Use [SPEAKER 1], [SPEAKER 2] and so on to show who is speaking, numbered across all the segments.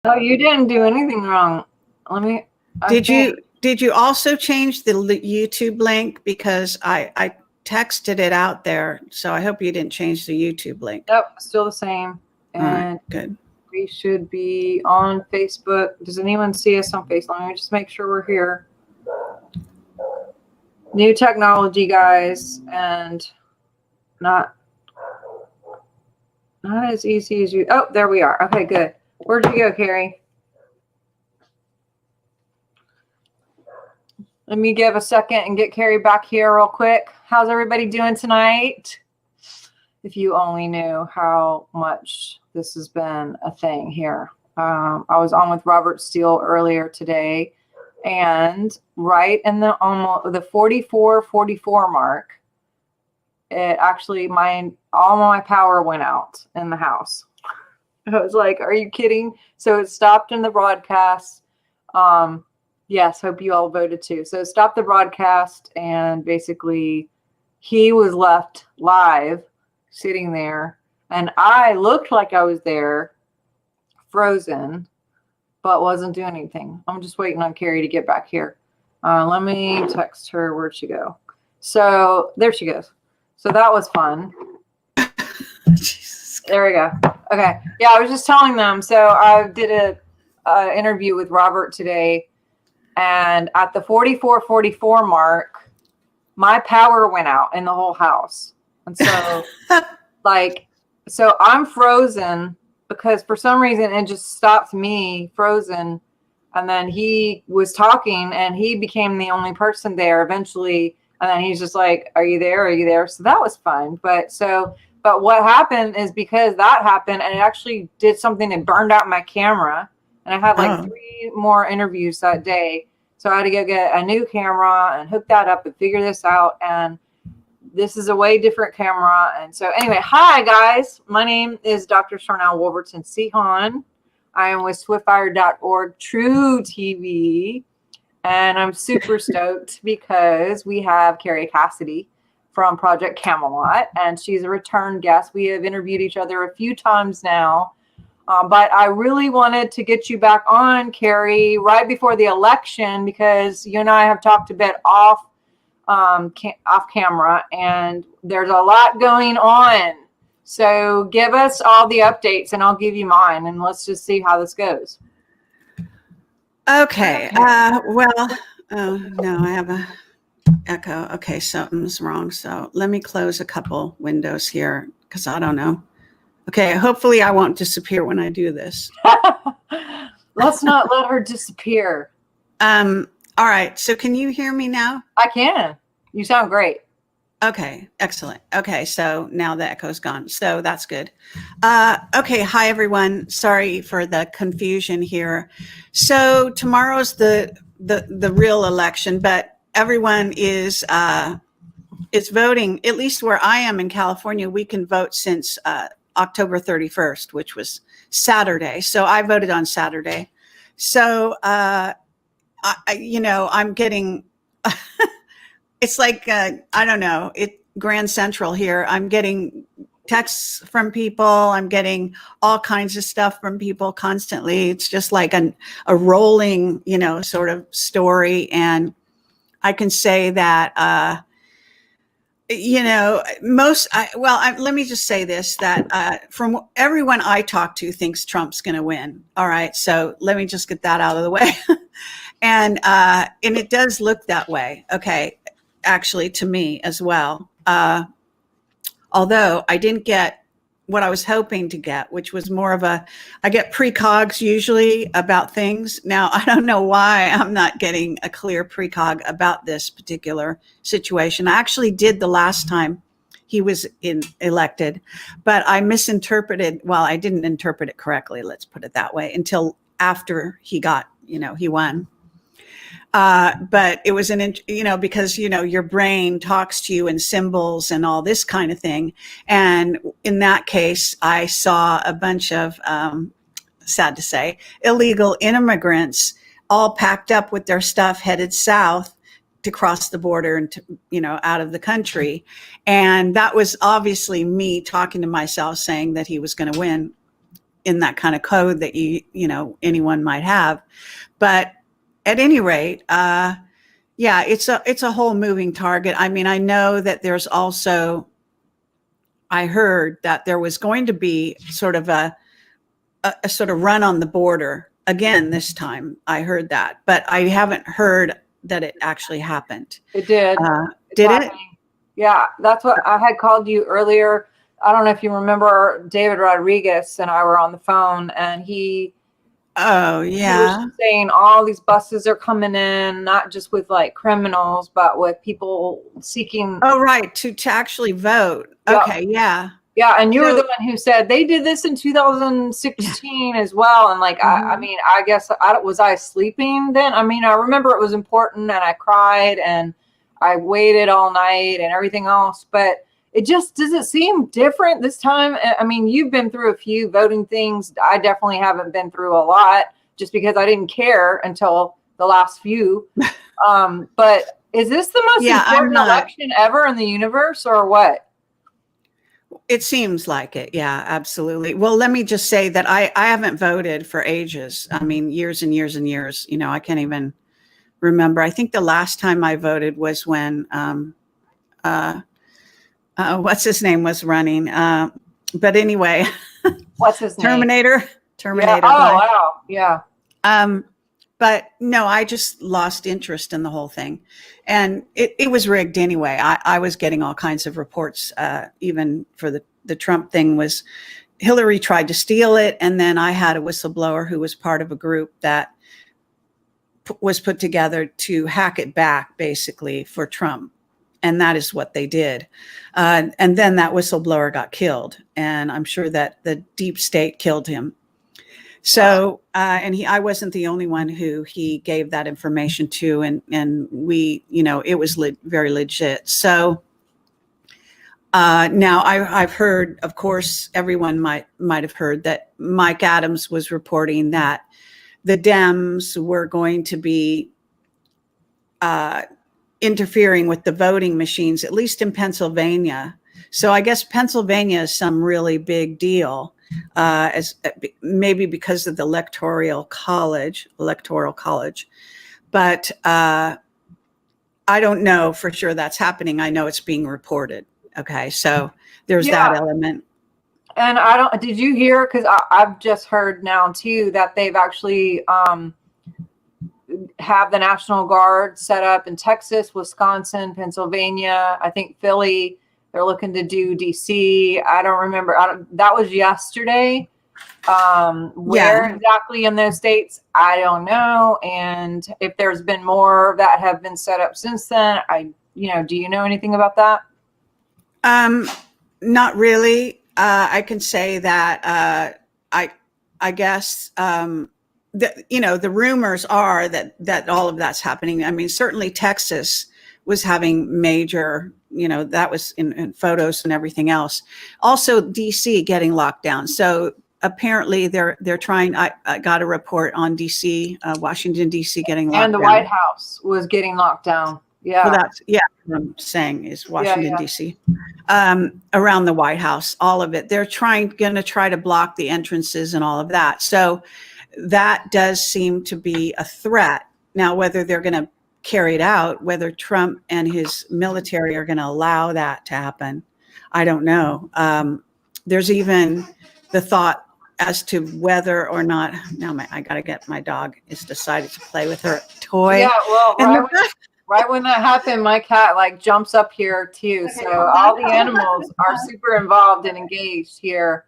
[SPEAKER 1] Oh, you didn't do anything wrong.
[SPEAKER 2] Did you also change the YouTube link? Because I texted it out there, so I hope you didn't change the YouTube link.
[SPEAKER 1] Nope, still the same. And
[SPEAKER 2] all right, good.
[SPEAKER 1] We should be on Facebook. Does anyone see us on Facebook? Let me just make sure we're here. New technology, guys, and not as easy as you. Oh, there we are. Okay, good. Where'd you go, Kerry? Let me give a second and get Kerry back here real quick. How's everybody doing tonight? If you only knew how much this has been a thing here. I was on with Robert Steele earlier today, and right in the 44 mark, it actually all my power went out in the house. I was like, are you kidding? So it stopped in the broadcast. Yes, hope you all voted too. So it stopped the broadcast, and basically he was left live sitting there, and I looked like I was there frozen, but wasn't doing anything. I'm just waiting on Kerry to get back here. Let me text her. Where'd she go? So there she goes. So that was fun. There we go. Okay. Yeah, I was just telling them. So I did a interview with Robert today, and at the 44 mark, my power went out in the whole house. And so so I'm frozen because for some reason it just stopped me frozen. And then he was talking, and he became the only person there eventually. And then he's just like, are you there? Are you there? So that was fun. But what happened is, because that happened, and it actually did something that burned out my camera. And I had 3 more interviews that day. So I had to go get a new camera and hook that up and figure this out. And this is a way different camera. And so anyway, hi guys. My name is Dr. Sharnael Wolverton-Sehon. I am with swiftfire.org True TV. And I'm super stoked because we have Kerry Cassidy from Project Camelot, and she's a return guest. We have interviewed each other a few times now. But I really wanted to get you back on, Kerry, right before the election, because you and I have talked a bit off camera, and there's a lot going on. So give us all the updates, and I'll give you mine, and let's just see how this goes.
[SPEAKER 2] Okay. Well, oh no, I have a echo. Okay, something's wrong. So let me close a couple windows here, because I don't know. Okay, hopefully I won't disappear when I do this.
[SPEAKER 1] Let's not let her disappear.
[SPEAKER 2] All right, so can you hear me now?
[SPEAKER 1] I can. You sound great.
[SPEAKER 2] Okay, excellent. Okay, so now the echo's gone, so that's good. Okay, hi everyone. Sorry for the confusion here. So tomorrow's the real election, but everyone is voting. At least where I am in California, we can vote since October 31st, which was Saturday. So I voted on Saturday. So I'm getting. It's like, I don't know, Grand Central here. I'm getting texts from people. I'm getting all kinds of stuff from people constantly. It's just like a rolling, sort of story. And I can say that, let me just say this, that from everyone I talk to thinks Trump's going to win. All right. So let me just get that out of the way. And it does look that way. Okay. Actually, to me as well. Although I didn't get what I was hoping to get, which was more of I get precogs usually about things. Now, I don't know why I'm not getting a clear precog about this particular situation. I actually did the last time he was elected, but I misinterpreted. Well, I didn't interpret it correctly. Let's put it that way, until after he got, he won. But it was because, your brain talks to you in symbols and all this kind of thing. And in that case, I saw a bunch of, sad to say, illegal immigrants all packed up with their stuff headed south to cross the border and to, out of the country. And that was obviously me talking to myself saying that he was going to win in that kind of code that anyone might have. But at any rate, yeah, it's a whole moving target. I mean, I know that there's also, I heard that there was going to be sort of a sort of run on the border again this time. I heard that, but I haven't heard that it actually happened.
[SPEAKER 1] It did.
[SPEAKER 2] Did it?
[SPEAKER 1] Yeah, that's what I had called you earlier. I don't know if you remember, David Rodriguez and I were on the phone, and he was saying all these buses are coming in, not just with like criminals, but with people seeking.
[SPEAKER 2] Oh, right. To actually vote.
[SPEAKER 1] Yep.
[SPEAKER 2] Okay. Yeah.
[SPEAKER 1] Yeah. And you were the one who said they did this in 2016 as well. And like, I mean, I guess was I sleeping then? I mean, I remember it was important, and I cried and I waited all night and everything else, but it just doesn't seem different this time. I mean, you've been through a few voting things. I definitely haven't been through a lot, just because I didn't care until the last few. But is this the most important election ever in the universe, or what?
[SPEAKER 2] It seems like it. Yeah, absolutely. Well, let me just say that I haven't voted for ages. I mean, years and years and years. I can't even remember. I think the last time I voted was when what's his name was running. But anyway,
[SPEAKER 1] what's his name?
[SPEAKER 2] Terminator.
[SPEAKER 1] Yeah. Oh, wow. Yeah.
[SPEAKER 2] But no, I just lost interest in the whole thing. And it was rigged anyway. I was getting all kinds of reports, even for the Trump thing was Hillary tried to steal it. And then I had a whistleblower who was part of a group that was put together to hack it back, basically, for Trump. And that is what they did. And then that whistleblower got killed. And I'm sure that the deep state killed him. So, and I wasn't the only one who he gave that information to. And we, it was very legit. So now I've heard, of course, everyone might have heard that Mike Adams was reporting that the Dems were going to be interfering with the voting machines, at least in Pennsylvania. So I guess Pennsylvania is some really big deal, as maybe because of the electoral college. But I don't know for sure that's happening. I know it's being reported. Okay, so there's that element.
[SPEAKER 1] And did you hear, because I've just heard now too that they've actually have the National Guard set up in Texas, Wisconsin, Pennsylvania, I think Philly. They're looking to do DC. I don't remember. That was yesterday. Where exactly in those states, I don't know. And if there's been more that have been set up since then, do you know anything about that?
[SPEAKER 2] Not really. I can say that I guess the rumors are that all of that's happening. I mean, certainly Texas was having major, that was in photos and everything else. Also, DC getting locked down. So apparently they're trying. I got a report on DC, Washington DC getting locked down,
[SPEAKER 1] and the White House was getting locked down. Yeah,
[SPEAKER 2] well, what I'm saying is Washington DC, around the White House, all of it. They're going to try to block the entrances and all of that. So that does seem to be a threat. Now, whether they're going to carry it out, whether Trump and his military are going to allow that to happen, I don't know. There's even the thought as to whether or not, now I got to get, my dog has decided to play with her toy.
[SPEAKER 1] Yeah, well, right when that happened, my cat jumps up here too. So all the animals are super involved and engaged here.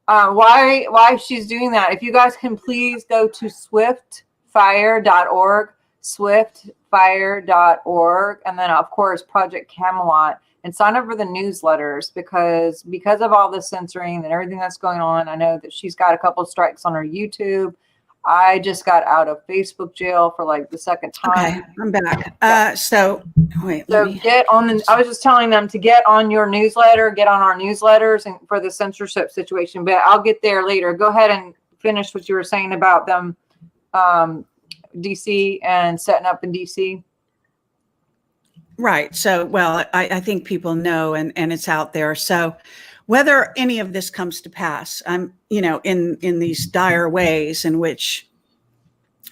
[SPEAKER 1] Why she's doing that? If you guys can please go to swiftfire.org, swiftfire.org, and then of course Project Camelot, and sign up for the newsletters, because of all the censoring and everything that's going on. I know that she's got a couple of strikes on her YouTube. I just got out of Facebook jail for the second time.
[SPEAKER 2] Okay, I'm back. So
[SPEAKER 1] get on I was just telling them to get on your newsletter, get on our newsletters, and for the censorship situation, but I'll get there later. Go ahead and finish what you were saying about them, DC and setting up in DC.
[SPEAKER 2] Right. So, well, I think people know, and it's out there. So whether any of this comes to pass, in these dire ways in which,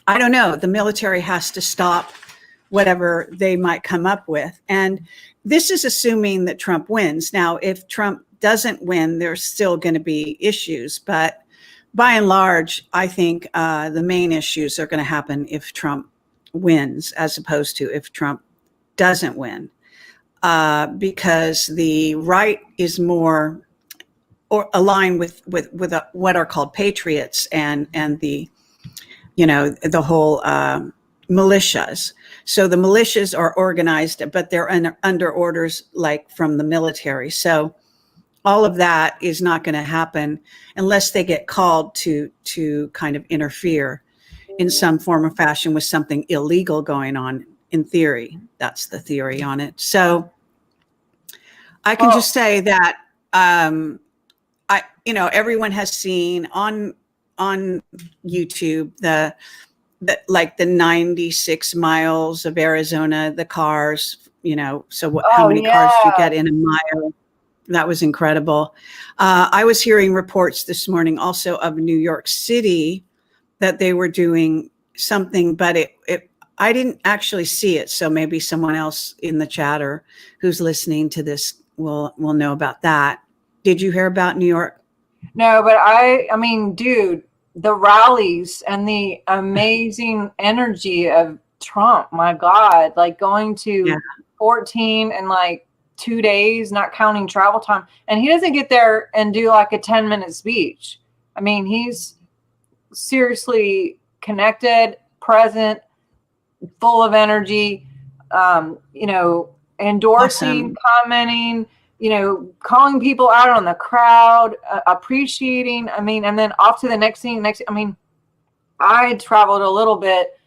[SPEAKER 2] I don't know, the military has to stop whatever they might come up with. And this is assuming that Trump wins. Now, if Trump doesn't win, there's still going to be issues. But by and large, I think the main issues are going to happen if Trump wins, as opposed to if Trump doesn't win, because the right is more or aligned with what are called patriots and the the whole militias. So the militias are organized, but they're under orders like from the military. So all of that is not going to happen unless they get called to kind of interfere in some form or fashion with something illegal going on. In theory, that's the theory on it. So I can just say that everyone has seen on YouTube the like the 96 miles of Arizona, the cars, so how many cars do you get in a mile? That was incredible. I was hearing reports this morning also of New York City that they were doing something, but I didn't actually see it. So maybe someone else in the chat or who's listening to this will know about that. Did you hear about New York?
[SPEAKER 1] No, but I mean, dude, the rallies and the amazing energy of Trump, my God, like going to 14 in like 2 days, not counting travel time. And he doesn't get there and do like a 10-minute speech. I mean, he's seriously connected, present, full of energy, endorsing, commenting, calling people out on the crowd, appreciating. I mean, and then off to the next thing. I traveled a little bit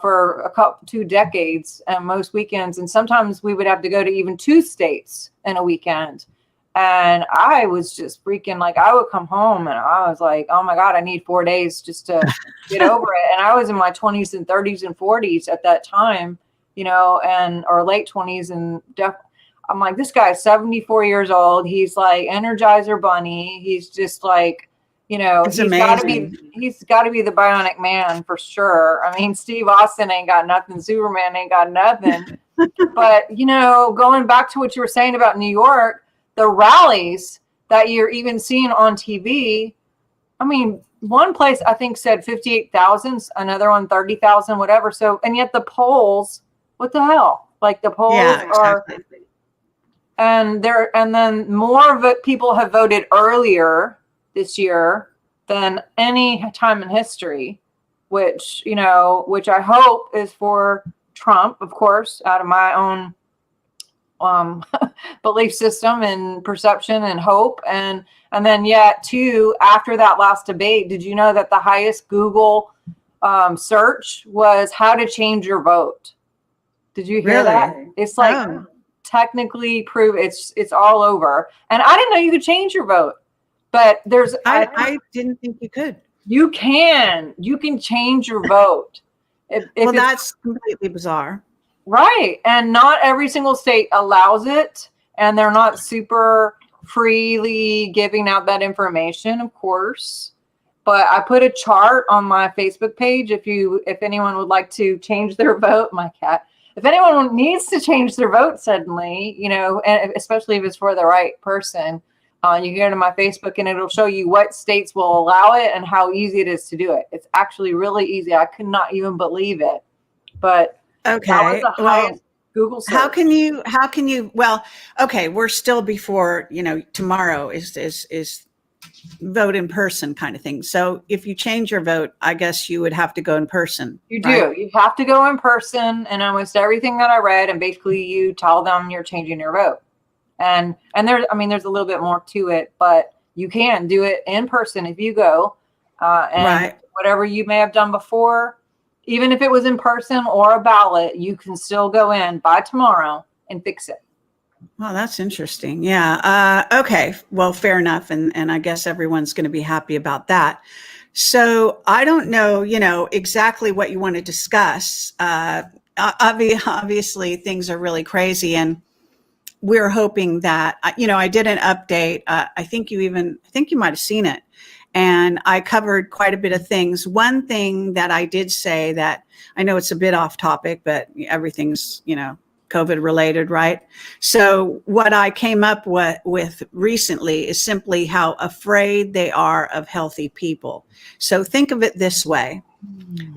[SPEAKER 1] for 2 decades and most weekends. And sometimes we would have to go to even 2 states in a weekend. And I was just freaking, like, I would come home and I was like, oh my God, I need 4 days just to get over it. And I was in my 20s and 30s and 40s at that time, or late 20s. And I'm like, this guy's 74 years old. He's like Energizer Bunny. He's just like, he's got to be the Bionic Man for sure. I mean, Steve Austin ain't got nothing. Superman ain't got nothing. But, going back to what you were saying about New York, the rallies that you're even seeing on TV, I mean, one place I think said 58,000, another one 30,000, whatever. So, and yet the polls, what the hell? Like the polls are, and then more of it, people have voted earlier this year than any time in history, which I hope is for Trump, of course, out of my own belief system and perception and hope. And then yet too, after that last debate, did you know that the highest Google search was how to change your vote? Did you hear that? It's like technically prove it's all over. And I didn't know you could change your vote, but I
[SPEAKER 2] didn't think you could.
[SPEAKER 1] You can change your vote. If
[SPEAKER 2] that's completely bizarre.
[SPEAKER 1] Right. And not every single state allows it. And they're not super freely giving out that information, of course. But I put a chart on my Facebook page. If anyone would like to change their vote, my cat, if anyone needs to change their vote suddenly, and especially if it's for the right person, you can go to my Facebook and it'll show you what states will allow it and how easy it is to do it. It's actually really easy. I could not even believe it. But
[SPEAKER 2] okay.
[SPEAKER 1] That was the highest Google search. How can
[SPEAKER 2] you, well, okay, we're still before, tomorrow is vote in person kind of thing. So if you change your vote, I guess you would have to go in person.
[SPEAKER 1] You do. Right? You have to go in person, and almost everything that I read, and basically you tell them you're changing your vote. And there's a little bit more to it, but you can do it in person if you go, and whatever you may have done before, even if it was in person or a ballot, you can still go in by tomorrow and fix it.
[SPEAKER 2] Well, that's interesting. Yeah. Okay. Well, fair enough. And I guess everyone's going to be happy about that. So I don't know, exactly what you want to discuss. Obviously, things are really crazy. And we're hoping that, I did an update. I think you might have seen it. And I covered quite a bit of things. One thing that I did say that I know it's a bit off topic, but everything's, COVID related, right? So what I came up with recently is simply how afraid they are of healthy people. So think of it this way,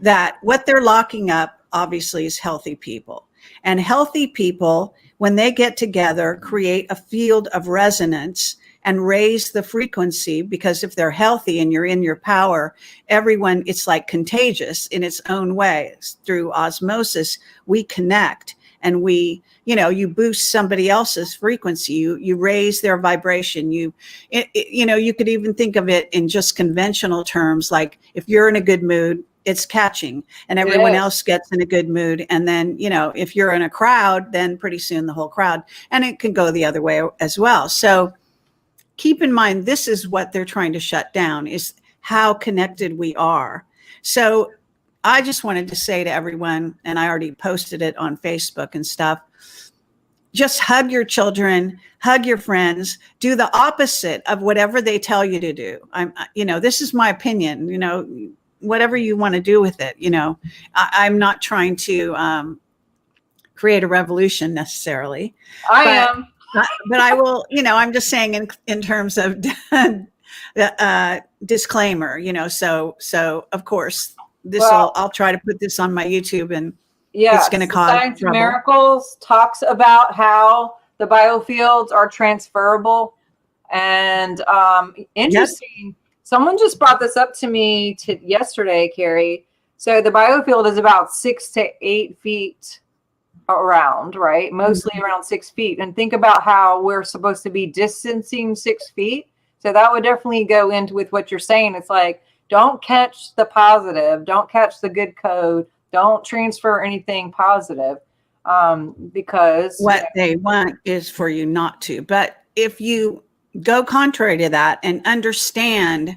[SPEAKER 2] that what they're locking up obviously is healthy people. And healthy people, when they get together, create a field of resonance and raise the frequency, because if they're healthy and you're in your power, everyone, it's like contagious in its own way. Through osmosis, we connect. And you boost somebody else's frequency. You raise their vibration. You could even think of it in just conventional terms, like if you're in a good mood, it's catching, and everyone else gets in a good mood. And then, if you're in a crowd, then pretty soon the whole crowd, and it can go the other way as well. So keep in mind, this is what they're trying to shut down, is how connected we are. So I just wanted to say to everyone, and I already posted it on Facebook and stuff, just hug your children, hug your friends, do the opposite of whatever they tell you to do. This is my opinion, whatever you want to do with it. I'm not trying to create a revolution necessarily.
[SPEAKER 1] I am.
[SPEAKER 2] But I will, I'm just saying in terms of disclaimer, so of course, I'll try to put this on my YouTube, and it's going to cause
[SPEAKER 1] Science
[SPEAKER 2] trouble.
[SPEAKER 1] Miracles talks about how the biofields are transferable, and interesting. Yep. Someone just brought this up to me yesterday, Kerry. So the biofield is about 6 to 8 feet around, right? Mostly around 6 feet. And think about how we're supposed to be distancing 6 feet. So that would definitely go into with what you're saying. It's like, don't catch the positive, don't catch the good code, don't transfer anything positive, because
[SPEAKER 2] what they want is for you not to. But if you go contrary to that and understand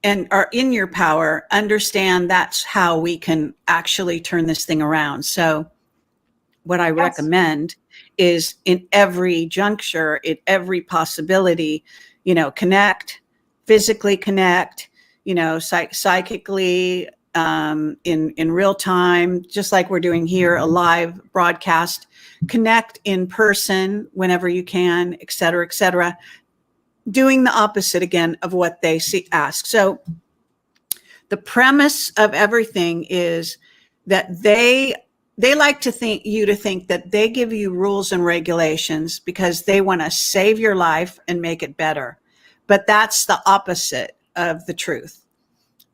[SPEAKER 2] and are in your power, understand that's how we can actually turn this thing around. So what I recommend is, in every juncture, in every possibility, connect, physically connect, psychically, in real time, just like we're doing here, a live broadcast, connect in person whenever you can, et cetera, doing the opposite again of what they ask. So the premise of everything is that they like to think that they give you rules and regulations because they want to save your life and make it better. But that's the opposite of the truth.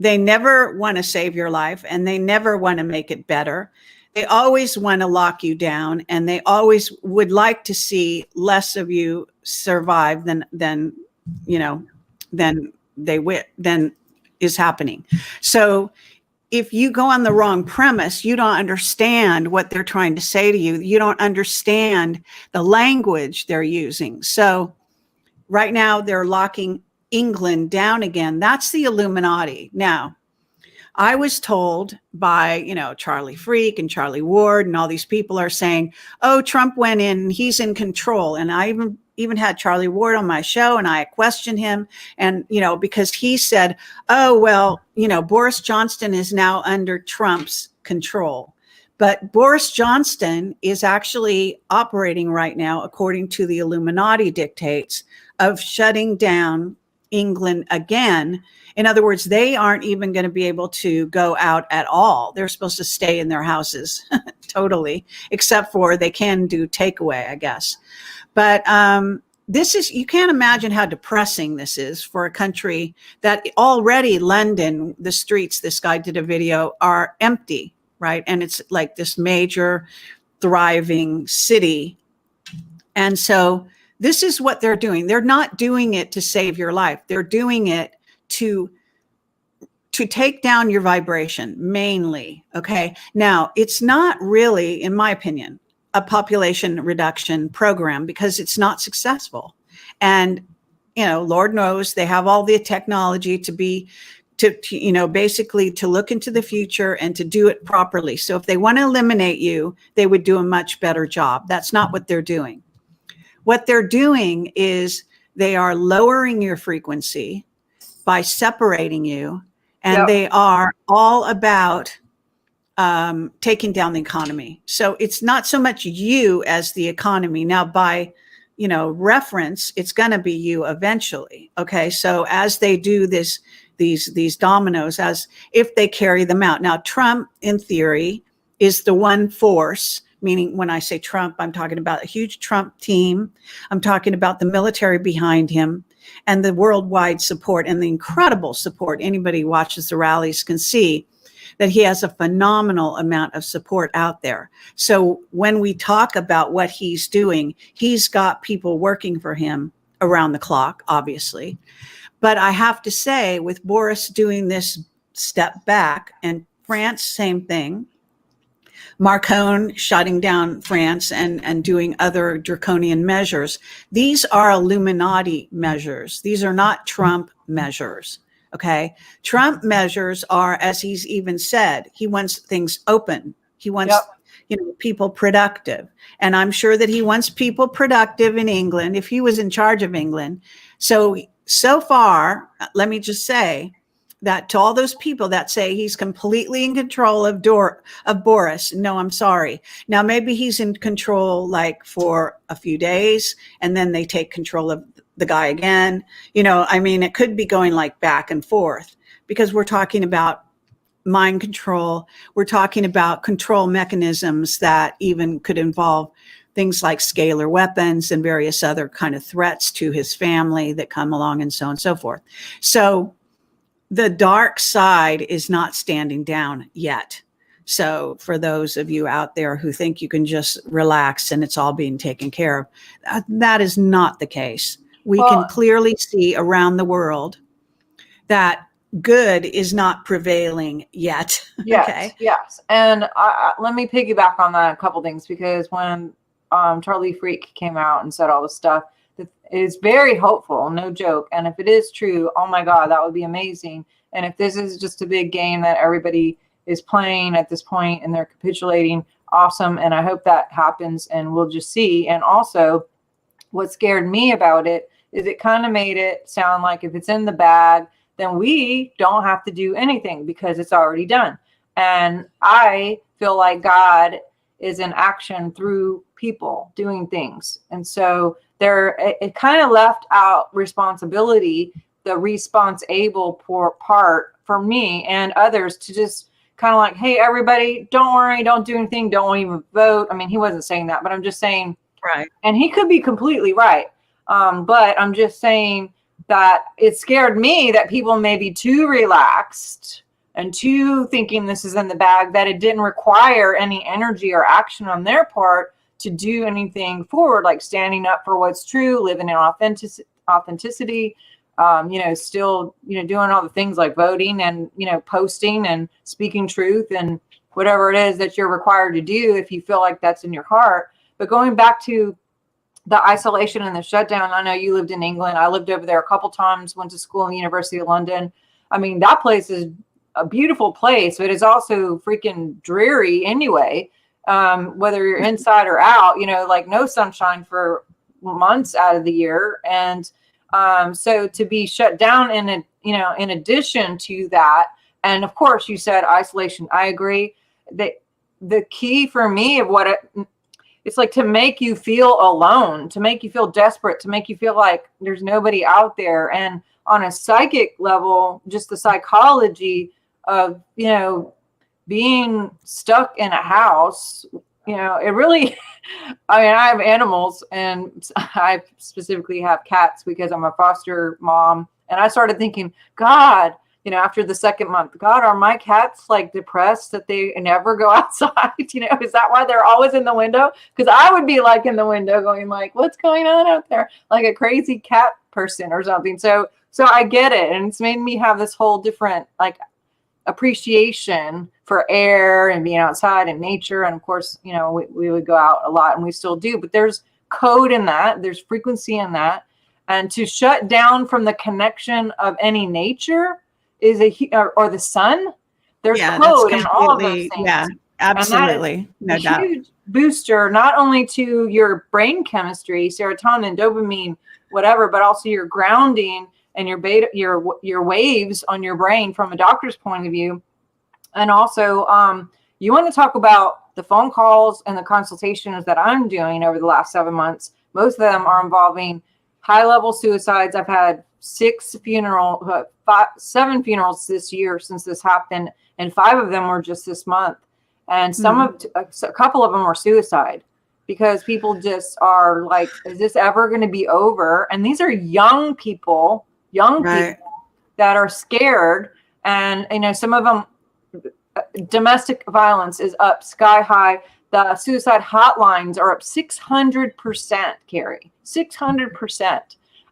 [SPEAKER 2] They never want to save your life, and they never want to make it better. They always want to lock you down, and they always would like to see less of you survive than is happening. So if you go on the wrong premise, you don't understand what they're trying to say to you. You don't understand the language they're using. So right now they're locking England down again. That's the Illuminati. Now, I was told by, Charlie Freak and Charlie Ward and all these people are saying, oh, Trump went in and he's in control. And I even had Charlie Ward on my show, and I questioned him, and, because he said, oh, well, Boris Johnson is now under Trump's control. But Boris Johnson is actually operating right now, according to the Illuminati dictates, of shutting down England again. In other words, they aren't even going to be able to go out at all. They're supposed to stay in their houses totally, except for they can do takeaway, I guess. But you can't imagine how depressing this is for a country that already London, the streets, this guy did a video, are empty, right? And it's like this major thriving city. And so this is what they're doing. They're not doing it to save your life. They're doing it to take down your vibration mainly. Okay. Now, it's not really, in my opinion, a population reduction program, because it's not successful. And, Lord knows they have all the technology basically to look into the future and to do it properly. So if they want to eliminate you, they would do a much better job. That's not what they're doing. what they're doing is they are lowering your frequency by separating you, and they are all about taking down the economy. So it's not so much you as the economy. Now, by reference, it's going to be you eventually. Okay, so as they do these dominoes, as if they carry them out. Now, Trump, in theory, is the one force. Meaning, when I say Trump, I'm talking about a huge Trump team. I'm talking about the military behind him and the worldwide support and the incredible support. Anybody who watches the rallies can see that he has a phenomenal amount of support out there. So when we talk about what he's doing, he's got people working for him around the clock, obviously. But I have to say, with Boris doing this step back, and France, same thing, Macron shutting down France and doing other draconian measures. These are Illuminati measures. These are not Trump measures. Okay. Trump measures are, as he's even said, he wants things open. He wants, people productive. And I'm sure that he wants people productive in England if he was in charge of England. So far, let me just say, that to all those people that say he's completely in control of Boris, no, I'm sorry. Now, maybe he's in control like for a few days and then they take control of the guy again. It could be going like back and forth because we're talking about mind control. We're talking about control mechanisms that even could involve things like scalar weapons and various other kind of threats to his family that come along and so on and so forth. So the dark side is not standing down yet. So for those of you out there who think you can just relax and it's all being taken care of, that is not the case. We can clearly see around the world that good is not prevailing yet.
[SPEAKER 1] Yes,
[SPEAKER 2] okay.
[SPEAKER 1] Yes. And let me piggyback on that a couple things, because when Charlie Freak came out and said all this stuff, it's very hopeful, no joke. And if it is true, oh my God, that would be amazing. And if this is just a big game that everybody is playing at this point and they're capitulating, awesome. And I hope that happens and we'll just see. And also, what scared me about it is it kind of made it sound like if it's in the bag, then we don't have to do anything because it's already done. And I feel like God is in action through people doing things. And so it kind of left out responsibility, the responsible part for me and others to just kind of like, hey, everybody, don't worry, don't do anything, don't even vote. I mean, he wasn't saying that, but I'm just saying,
[SPEAKER 2] right.
[SPEAKER 1] And he could be completely right. But I'm just saying that it scared me that people may be too relaxed and too thinking this is in the bag, that it didn't require any energy or action on their part to do anything forward, like standing up for what's true, living in authenticity, still, doing all the things like voting and, posting and speaking truth and whatever it is that you're required to do if you feel like that's in your heart. But going back to the isolation and the shutdown, I know you lived in England. I lived over there a couple times, went to school in the University of London. I mean, that place is a beautiful place, but it's also freaking dreary anyway. Whether you're inside or out, like no sunshine for months out of the year. And so to be shut down in addition to that, and of course you said isolation. I agree that the key for me of it's like to make you feel alone, to make you feel desperate, to make you feel like there's nobody out there. And on a psychic level, just the psychology of, being stuck in a house, it really, I have animals and I specifically have cats because I'm a foster mom. And I started thinking, God, after the second month, God, are my cats like depressed that they never go outside? Is that why they're always in the window? Because I would be like in the window going like, what's going on out there? Like a crazy cat person or something. So I get it. And it's made me have this whole different like appreciation for air and being outside and nature. And of course, we would go out a lot and we still do, but there's code in that. There's frequency in that. And to shut down from the connection of any nature is or the sun. There's code in all of those things.
[SPEAKER 2] Yeah, absolutely. No doubt.
[SPEAKER 1] booster, not only to your brain chemistry, serotonin, dopamine, whatever, but also your grounding and your beta, your waves on your brain from a doctor's point of view. And also, you want to talk about the phone calls and the consultations that I'm doing over the last 7 months. Most of them are involving high-level suicides. I've had 7 funerals this year since this happened, and 5 of them were just this month. And a couple of them were suicide, because people just are like, is this ever going to be over? And these are young people that are scared. And, some of them, domestic violence is up sky high. The suicide hotlines are up 600%, Kerry, 600%.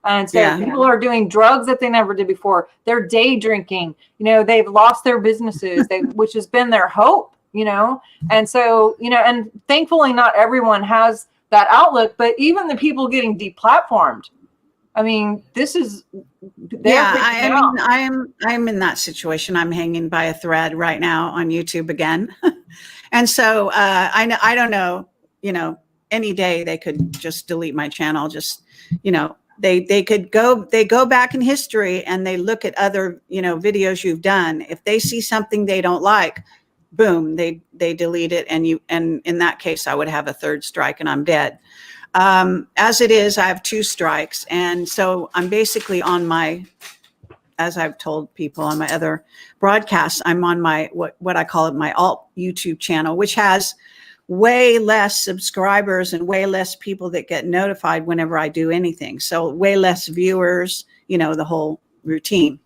[SPEAKER 1] And so people are doing drugs that they never did before. They're day drinking. They've lost their businesses, which has been their hope, And so, and thankfully not everyone has that outlook, but even the people getting deplatformed. I mean, this is,
[SPEAKER 2] I'm in that situation. I'm hanging by a thread right now on YouTube again. And so I don't know, any day they could just delete my channel. Just, they go back in history and they look at other, videos you've done. If they see something they don't like, boom, they delete it. And in that case, I would have a 3rd strike and I'm dead. As it is, I have 2 strikes. And so I'm basically on as I've told people on my other broadcasts, I'm on my, what I call it, my alt YouTube channel, which has way less subscribers and way less people that get notified whenever I do anything. So way less viewers, the whole routine.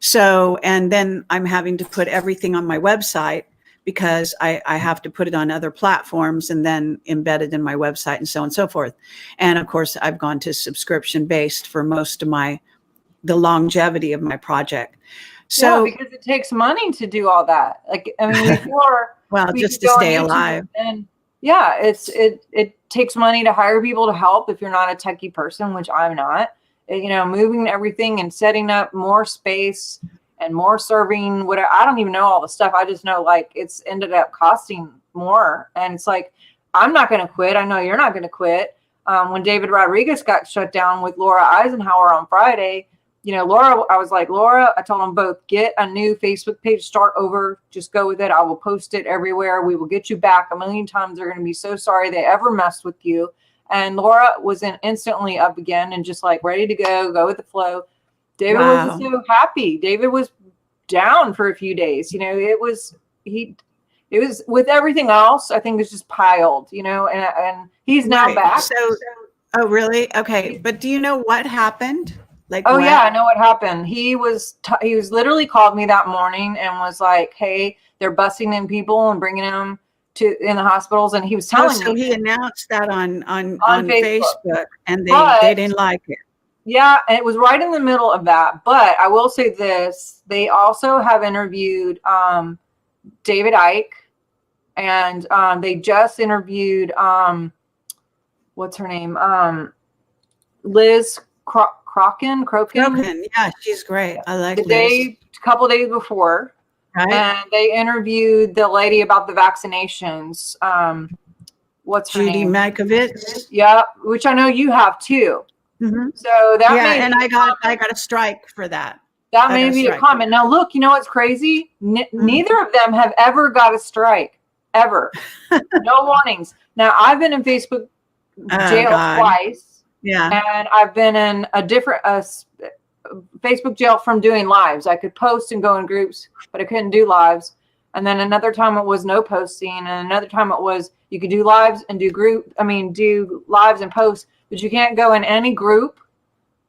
[SPEAKER 2] So, and then I'm having to put everything on my website, because I have to put it on other platforms and then embed it in my website and so on and so forth. And of course, I've gone to subscription based for most of the longevity of my project. So
[SPEAKER 1] because it takes money to do all that. Like, I mean, before
[SPEAKER 2] just to stay alive.
[SPEAKER 1] And it takes money to hire people to help if you're not a techie person, which I'm not. Moving everything and setting up more space and more serving, whatever. I don't even know all the stuff. I just know, like, it's ended up costing more. And it's like, I'm not going to quit. I know you're not going to quit. When David Rodriguez got shut down with Laura Eisenhower on Friday, Laura, I was like, Laura, I told them both, get a new Facebook page, start over, just go with it. I will post it everywhere. We will get you back a million times. They're going to be so sorry they ever messed with you. And Laura was instantly up again and just like ready to go with the flow. David was so happy. David was down for a few days. It was with everything else, I think it's just piled, and he's now back.
[SPEAKER 2] So, oh, really? Okay. But do you know what happened? Like,
[SPEAKER 1] yeah, I know what happened. He was literally called me that morning and was like, hey, they're busing in people and bringing them in the hospitals. And he was telling me.
[SPEAKER 2] So he announced that on Facebook and they didn't like it.
[SPEAKER 1] Yeah, and it was right in the middle of that. But I will say this: they also have interviewed David Icke, and they just interviewed what's her name? Liz Crokin.
[SPEAKER 2] Yeah, she's great. I like Liz.
[SPEAKER 1] A couple days before, right? And they interviewed the lady about the vaccinations. What's her name?
[SPEAKER 2] Judy Mikovits.
[SPEAKER 1] Yeah, which I know you have too.
[SPEAKER 2] Mm-hmm.
[SPEAKER 1] So that
[SPEAKER 2] and I got a strike for that.
[SPEAKER 1] That may be a comment. Now look, you know what's crazy? Neither of them have ever got a strike, ever. No warnings. Now I've been in Facebook jail twice.
[SPEAKER 2] Yeah,
[SPEAKER 1] and I've been in a different Facebook jail from doing lives. I could post and go in groups, but I couldn't do lives. And then another time it was no posting, and another time it was you could do lives and do lives and posts, but you can't go in any group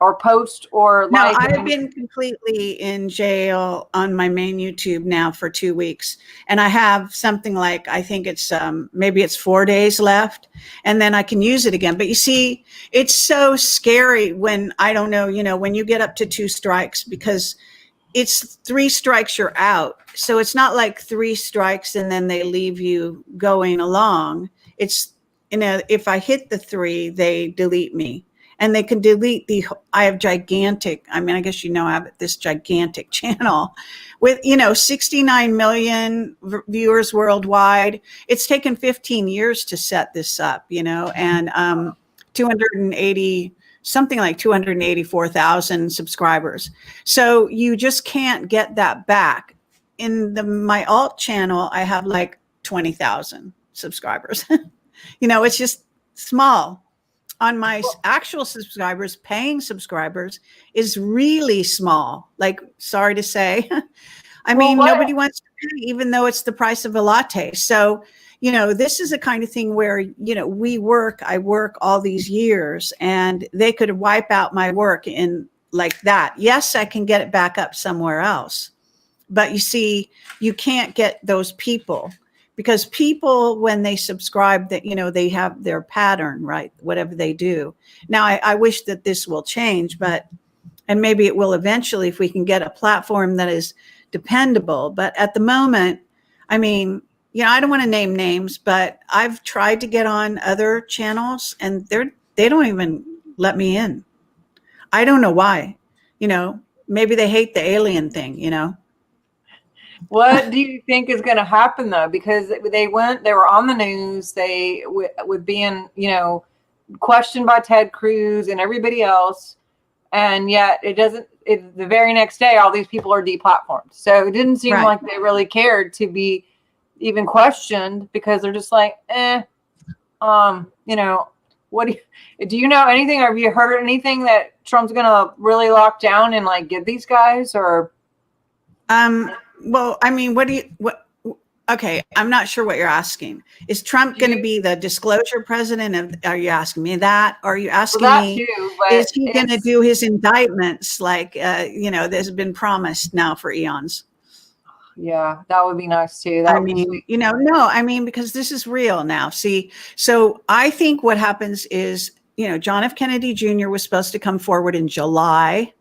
[SPEAKER 1] or post or like.
[SPEAKER 2] No, I've been completely in jail on my main YouTube now for 2 weeks, and I have something like, I think it's maybe it's 4 days left, and then I can use it again. But you see, it's so scary when I don't know, when you get up to 2 strikes, because it's 3 strikes, you're out. So it's not like 3 strikes and then they leave you going along. It's, if I hit the 3, they delete me. and they can delete I have gigantic, I mean, I guess, I have this gigantic channel with, 69 million viewers worldwide. It's taken 15 years to set this up, and 280, something like 284,000 subscribers. So you just can't get that back. In my alt channel, I have like 20,000 subscribers. It's just small. On my actual subscribers, paying subscribers is really small. Like, sorry to say. I mean, nobody wants to pay, even though it's the price of a latte. So, this is a kind of thing where, I work all these years, and they could wipe out my work in like that. Yes, I can get it back up somewhere else. But you see, you can't get those people, because people, when they subscribe, that, they have their pattern, right? Whatever they do. Now, I wish that this will change, and maybe it will eventually, if we can get a platform that is dependable. But at the moment, I mean, I don't want to name names, but I've tried to get on other channels, and they don't even let me in. I don't know why. Maybe they hate the alien thing,
[SPEAKER 1] What do you think is going to happen, though? Because they were on the news, with being, questioned by Ted Cruz and everybody else. And yet the very next day, all these people are deplatformed. So it didn't seem like they really cared to be even questioned, because they're just like, what do you know anything? Have you heard anything that Trump's going to really lock down and like get these guys, or?
[SPEAKER 2] Well, I mean, okay, I'm not sure what you're asking. Is Trump going to be the disclosure president? Are you asking me that? Or are you asking me, is he going to do his indictments like, there's been promised now for eons?
[SPEAKER 1] Yeah, that would be nice too.
[SPEAKER 2] Because this is real now. See, so I think what happens is, John F. Kennedy Jr. was supposed to come forward in July.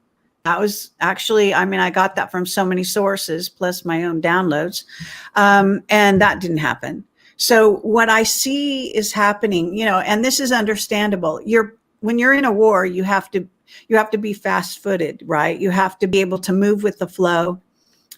[SPEAKER 2] That was actually, I got that from so many sources, plus my own downloads. And that didn't happen. So what I see is happening, and this is understandable. When you're in a war, you have to be fast-footed, right? You have to be able to move with the flow.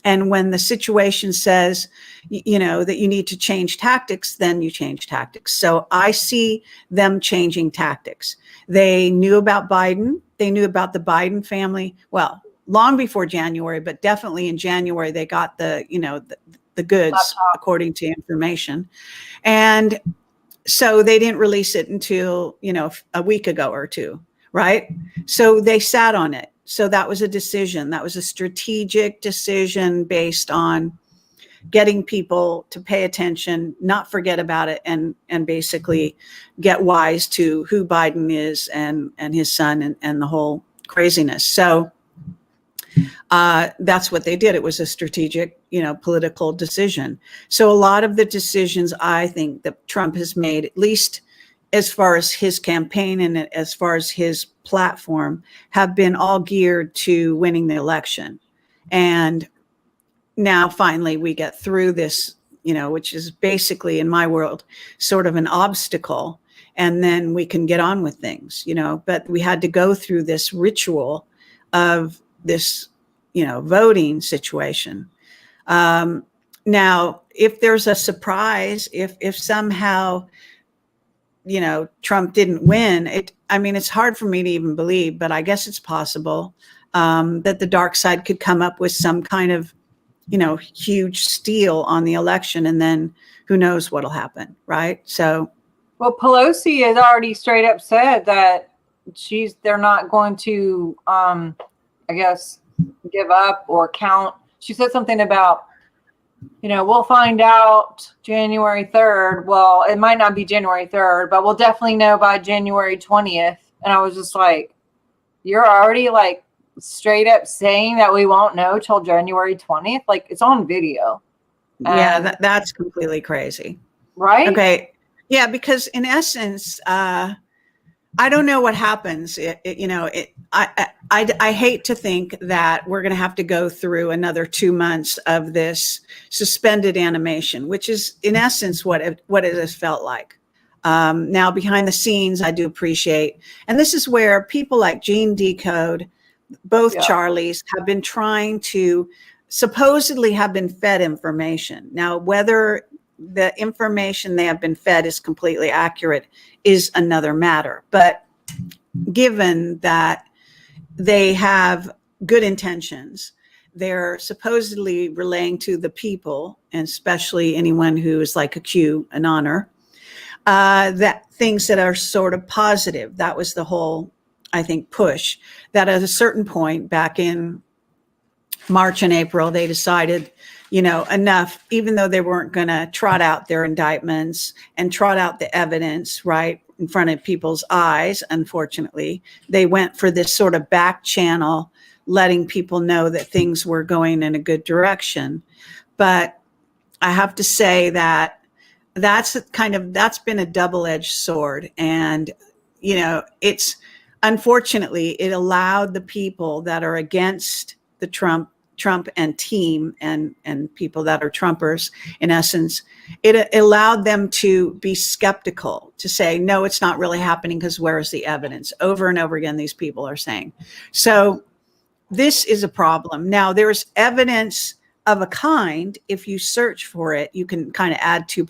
[SPEAKER 2] And when the situation says, that you need to change tactics, then you change tactics. So I see them changing tactics. They knew about Biden. They knew about the Biden family. Well, long before January, but definitely in January, they got the goods, laptop, according to information. And so they didn't release it until, a week ago or two, right? So they sat on it. So that was a decision. That was a strategic decision based on getting people to pay attention, not forget about it, and basically get wise to who Biden is and his son and the whole craziness. So that's what they did. It was a strategic, political decision. So a lot of the decisions I think that Trump has made, at least as far as his campaign and as far as his platform, have been all geared to winning the election. And now finally we get through this, which is basically, in my world, sort of an obstacle. And then we can get on with things, but we had to go through this ritual of this, voting situation. Now, if there's a surprise, if somehow, Trump didn't win, it's hard for me to even believe, but I guess it's possible that the dark side could come up with some kind of, huge steal on the election, and then who knows what'll happen, right? So,
[SPEAKER 1] well, Pelosi has already straight up said that they're not going to, I guess, give up or count. She said something about, we'll find out January 3rd. Well, it might not be January 3rd, but we'll definitely know by January 20th. And I was just like, you're already like straight up saying that we won't know till January 20th. Like, it's on video.
[SPEAKER 2] Yeah, that's completely crazy.
[SPEAKER 1] Right?
[SPEAKER 2] Okay. Yeah, because in essence, I don't know what happens. I hate to think that we're going to have to go through another 2 months of this suspended animation, which is in essence what it has felt like. Now, behind the scenes, I do appreciate, and this is where people like Gene Decode, both Charlies, have been trying to supposedly have been fed information. Now, whether the information they have been fed is completely accurate is another matter. But given that they have good intentions, they're supposedly relaying to the people, and especially anyone who is like a Q, an honor, that things that are sort of positive. That was the whole, I think, push. That at a certain point back in March and April, they decided, enough, even though they weren't going to trot out their indictments and trot out the evidence right in front of people's eyes. Unfortunately, they went for this sort of back channel, letting people know that things were going in a good direction. But I have to say that that's been a double-edged sword. And, it's unfortunately, it allowed the people that are against the Trump and team and people that are Trumpers, in essence, it allowed them to be skeptical, to say, no, it's not really happening because where is the evidence? Over and over again, these people are saying. So this is a problem. Now, there's evidence of a kind. If you search for it, you can kind of add 2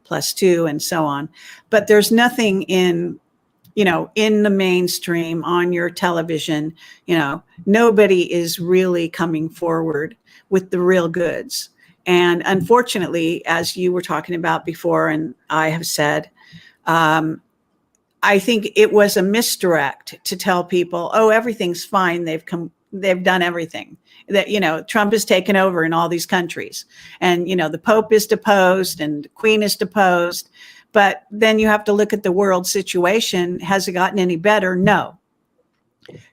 [SPEAKER 2] + 2 and so on. But there's nothing in the mainstream on your television. Nobody is really coming forward with the real goods. And unfortunately, as you were talking about before, and I have said, I think it was a misdirect to tell people, oh, everything's fine. They've done everything. That, Trump has taken over in all these countries, and, the Pope is deposed and the Queen is deposed. But then you have to look at the world situation. Has it gotten any better? No.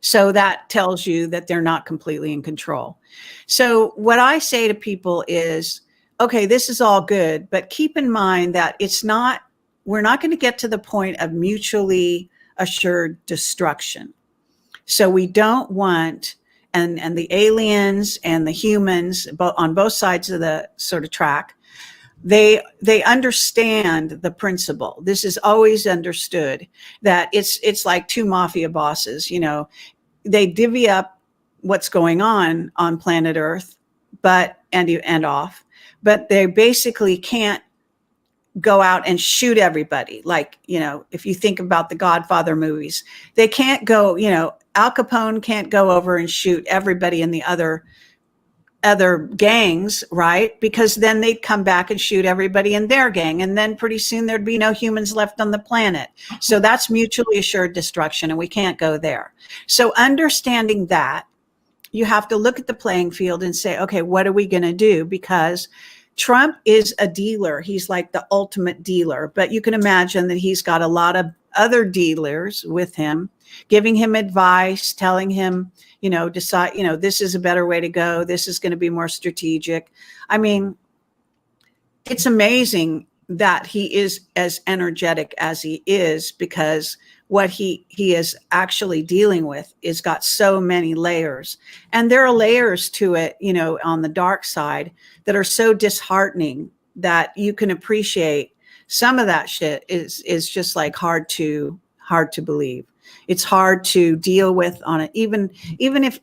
[SPEAKER 2] So that tells you that they're not completely in control. So what I say to people is, okay, this is all good, but keep in mind that we're not going to get to the point of mutually assured destruction. So we don't want, and the aliens and the humans on both sides of the sort of track, they understand the principle. This is always understood, that it's like two mafia bosses. They divvy up what's going on planet Earth, and off, but they basically can't go out and shoot everybody. Like, if you think about the Godfather movies, they can't go, Al Capone can't go over and shoot everybody in the other gangs, right? Because then they'd come back and shoot everybody in their gang. And then pretty soon there'd be no humans left on the planet. So that's mutually assured destruction, and we can't go there. So understanding that, you have to look at the playing field and say, okay, what are we going to do? Because Trump is a dealer. He's like the ultimate dealer, but you can imagine that he's got a lot of other dealers with him, giving him advice, telling him, decide, this is a better way to go. This is going to be more strategic. I mean, it's amazing that he is as energetic as he is, because what he is actually dealing with is got so many layers. And there are layers to it, on the dark side, that are so disheartening that you can appreciate. Some of that shit is just like hard to believe. It's hard to deal with on it, even if,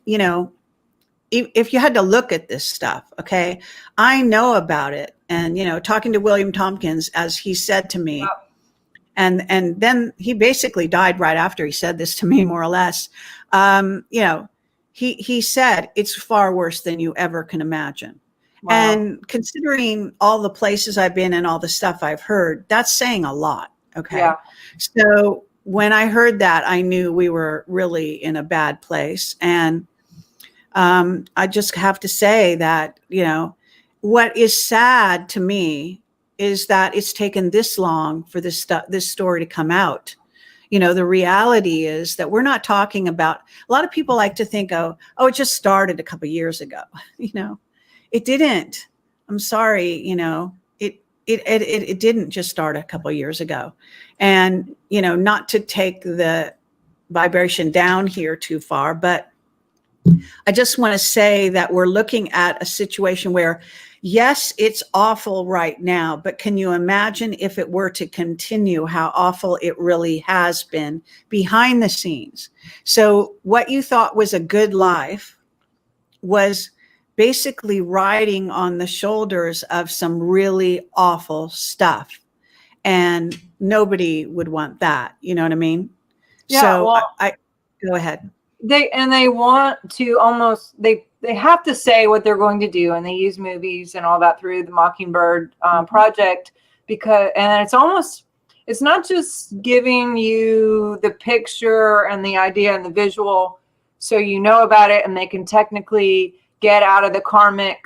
[SPEAKER 2] if you had to look at this stuff. Okay. I know about it. And, talking to William Tompkins, as he said to me, and then he basically died right after he said this to me, more or less. He said, it's far worse than you ever can imagine. Wow. And considering all the places I've been and all the stuff I've heard, that's saying a lot. Okay. Yeah. So when I heard that, I knew we were really in a bad place. And I just have to say that, what is sad to me is that it's taken this long for this story to come out. The reality is that we're not talking about, a lot of people like to think, oh, it just started a couple of years ago. It didn't. I'm sorry. It didn't just start a couple of years ago. And, not to take the vibration down here too far, but I just want to say that we're looking at a situation where, yes, it's awful right now, but can you imagine if it were to continue, how awful it really has been behind the scenes? So what you thought was a good life was basically riding on the shoulders of some really awful stuff. And nobody would want that. You know what I mean?
[SPEAKER 1] Yeah,
[SPEAKER 2] So
[SPEAKER 1] well,
[SPEAKER 2] I go ahead.
[SPEAKER 1] they want to almost they have to say what they're going to do, and they use movies and all that through the Mockingbird project, because and it's not just giving you the picture and the idea and the visual so you know about it and they can technically get out of the karmic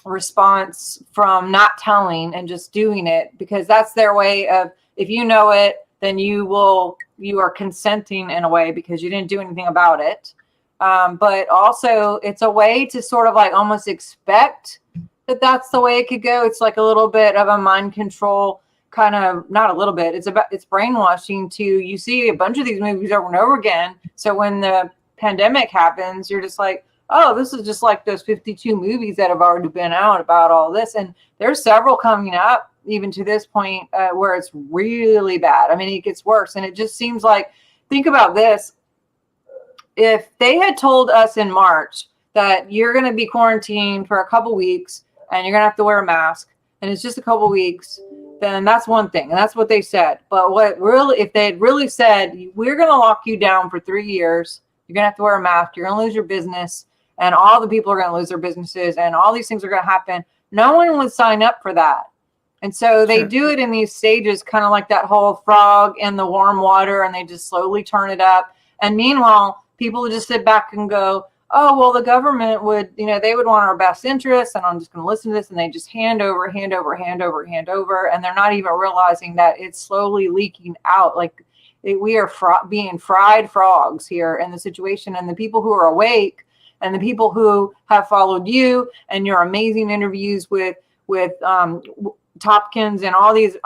[SPEAKER 1] response from not telling and just doing it, because that's their way of, if you know it, then you are consenting in a way because you didn't do anything about it. But also it's a way to sort of like almost expect that that's the way it could go. It's like a little bit of a mind control kind of, not a little bit, it's brainwashing to, you see a bunch of these movies over and over again. So when the pandemic happens, you're just like, oh, this is just like those 52 movies that have already been out about all this. And there's several coming up even to this point where it's really bad. I mean, it gets worse. And it just seems like, think about this. If they had told us in March that you're going to be quarantined for a couple weeks and you're going to have to wear a mask and it's just a couple weeks, then that's one thing. And that's what they said. But if they had really said, we're going to lock you down for 3 years, you're going to have to wear a mask, you're going to lose your business, and all the people are going to lose their businesses, and all these things are going to happen, no one would sign up for that. And so they do it in these stages, kind of like that whole frog in the warm water, and they just slowly turn it up. And meanwhile, people would just sit back and go, oh, well, the government would, they would want our best interests, and I'm just going to listen to this. And they just hand over. And they're not even realizing that it's slowly leaking out. Like we are being fried frogs here in the situation. And the people who are awake and the people who have followed you and your amazing interviews with Topkins and all these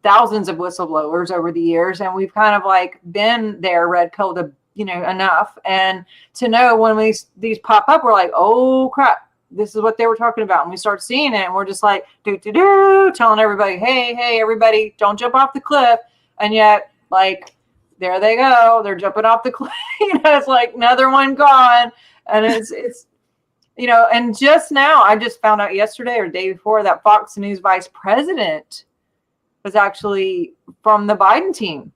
[SPEAKER 1] thousands of whistleblowers over the years. And we've kind of like been there, red pilled enough. And to know when these pop up, we're like, oh crap, this is what they were talking about. And we start seeing it and we're just like, telling everybody, hey, everybody, don't jump off the cliff. And yet, like, there they go. They're jumping off the cliff. It's like another one gone. And it's and just now, I just found out yesterday or the day before that Fox News vice president was actually from the Biden team.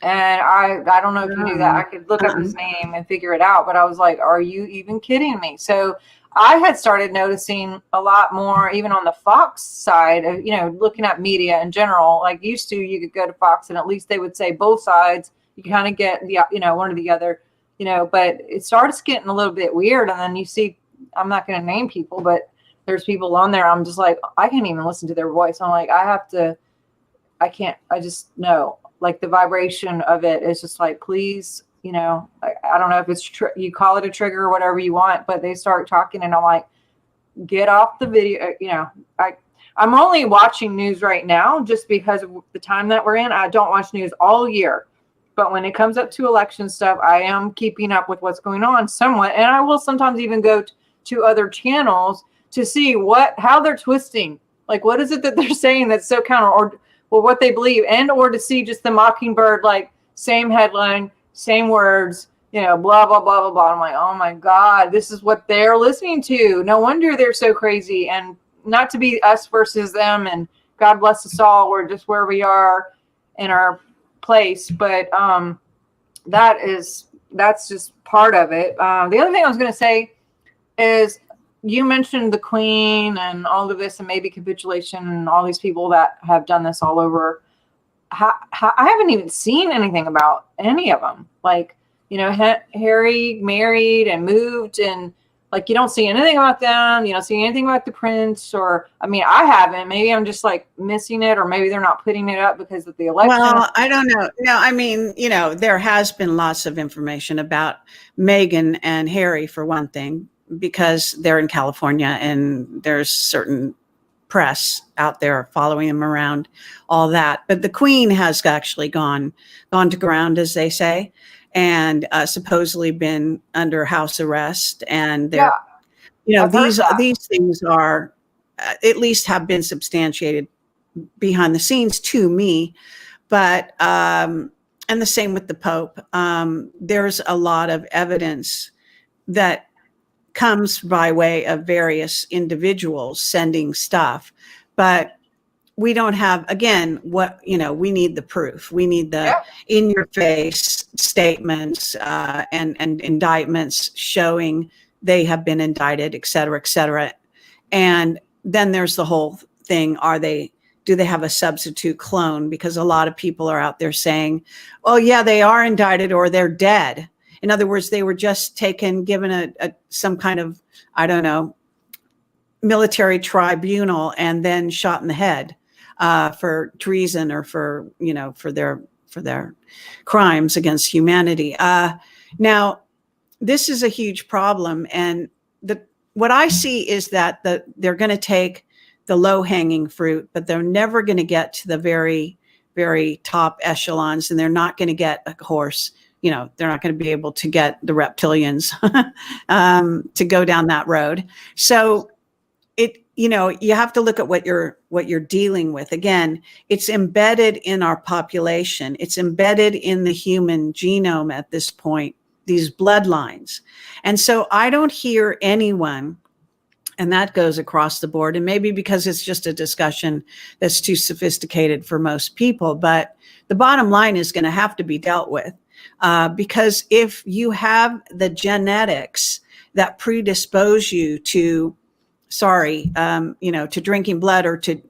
[SPEAKER 1] And I don't know if you knew that. I could look up his name and figure it out. But I was like, are you even kidding me? So I had started noticing a lot more, even on the Fox side of, looking at media in general. Like used to, you could go to Fox and at least they would say both sides. You kind of get the, one or the other, but it starts getting a little bit weird. And then you see, I'm not going to name people, but there's people on there. I'm just like, I can't even listen to their voice. I'm like, I just know. Like the vibration of it is just like, please, I don't know if it's you call it a trigger or whatever you want, but they start talking and I'm like, get off the video. I'm only watching news right now just because of the time that we're in. I don't watch news all year, but when it comes up to election stuff, I am keeping up with what's going on somewhat. And I will sometimes even go to other channels to see how they're twisting. Like, what is it that they're saying that's so counter or what they believe, and or to see just the Mockingbird, like same headline, same words, blah, blah, blah, blah, blah. I'm like, oh my God, this is what they're listening to. No wonder they're so crazy. And not to be us versus them, and God bless us all. We're just where we are in our place. But that's just part of it. The other thing I was going to say is, you mentioned the Queen and all of this and maybe capitulation and all these people that have done this all over. I haven't even seen anything about any of them. Like, Harry married and moved, and like, you don't see anything about them. You don't see anything about the prince, or, I mean, I haven't. Maybe I'm just like missing it, or maybe they're not putting it up because of the election.
[SPEAKER 2] Well, I don't know. No, I mean, there has been lots of information about Meghan and Harry, for one thing, because they're in California and there's certain press out there following them around, all that. But the Queen has actually gone to ground, as they say. and supposedly been under house arrest. And
[SPEAKER 1] Yeah, I've heard that.
[SPEAKER 2] these things are at least have been substantiated behind the scenes to me. But and the same with the Pope. There's a lot of evidence that comes by way of various individuals sending stuff, but we don't have, again, we need the proof. We need the in your face statements and indictments showing they have been indicted, et cetera, et cetera. And then there's the whole thing. Do they have a substitute clone? Because a lot of people are out there saying, oh yeah, they are indicted or they're dead. In other words, they were just given some kind of, I don't know, military tribunal and then shot in the head for treason or for their crimes against humanity. Now, this is a huge problem, and what I see is that they're going to take the low-hanging fruit, but they're never going to get to the very, very top echelons, and they're not going to get, of course, they're not going to be able to get the reptilians to go down that road. So you have to look at what you're dealing with. Again, it's embedded in our population. It's embedded in the human genome at this point, these bloodlines. And so I don't hear anyone, and that goes across the board, and maybe because it's just a discussion that's too sophisticated for most people, but the bottom line is going to have to be dealt with. Because if you have the genetics that predispose you to drinking blood or to,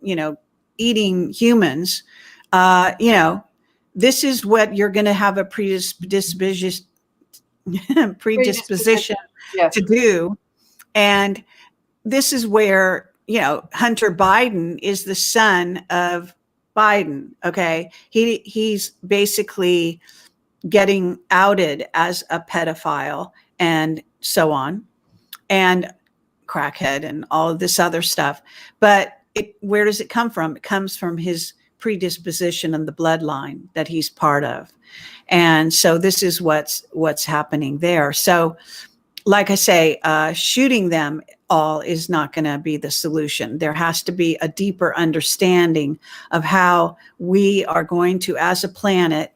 [SPEAKER 2] eating humans, this is what you're going to have a predisposition to do. And this is where, Hunter Biden is the son of Biden. Okay. He's basically getting outed as a pedophile and so on, and crackhead and all of this other stuff. But where does it come from? It comes from his predisposition and the bloodline that he's part of. And so this is what's happening there. So like I say, shooting them all is not going to be the solution. There has to be a deeper understanding of how we are going to, as a planet,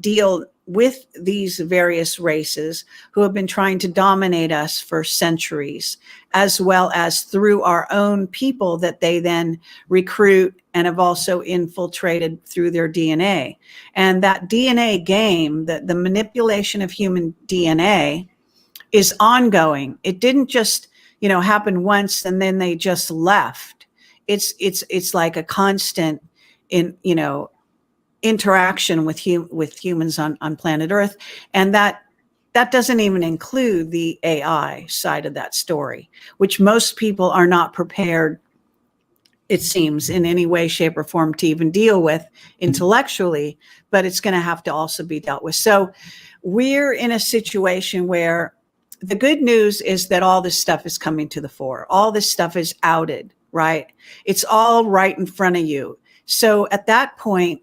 [SPEAKER 2] deal with these various races who have been trying to dominate us for centuries, as well as through our own people that they then recruit and have also infiltrated through their DNA. And that DNA game, the manipulation of human DNA, is ongoing. It didn't just, happen once and then they just left. It's like a constant interaction with humans on planet Earth. And that doesn't even include the AI side of that story, which most people are not prepared, it seems, in any way, shape, or form to even deal with intellectually, but it's going to have to also be dealt with. So we're in a situation where the good news is that all this stuff is coming to the fore. All this stuff is outed, right? It's all right in front of you. So at that point,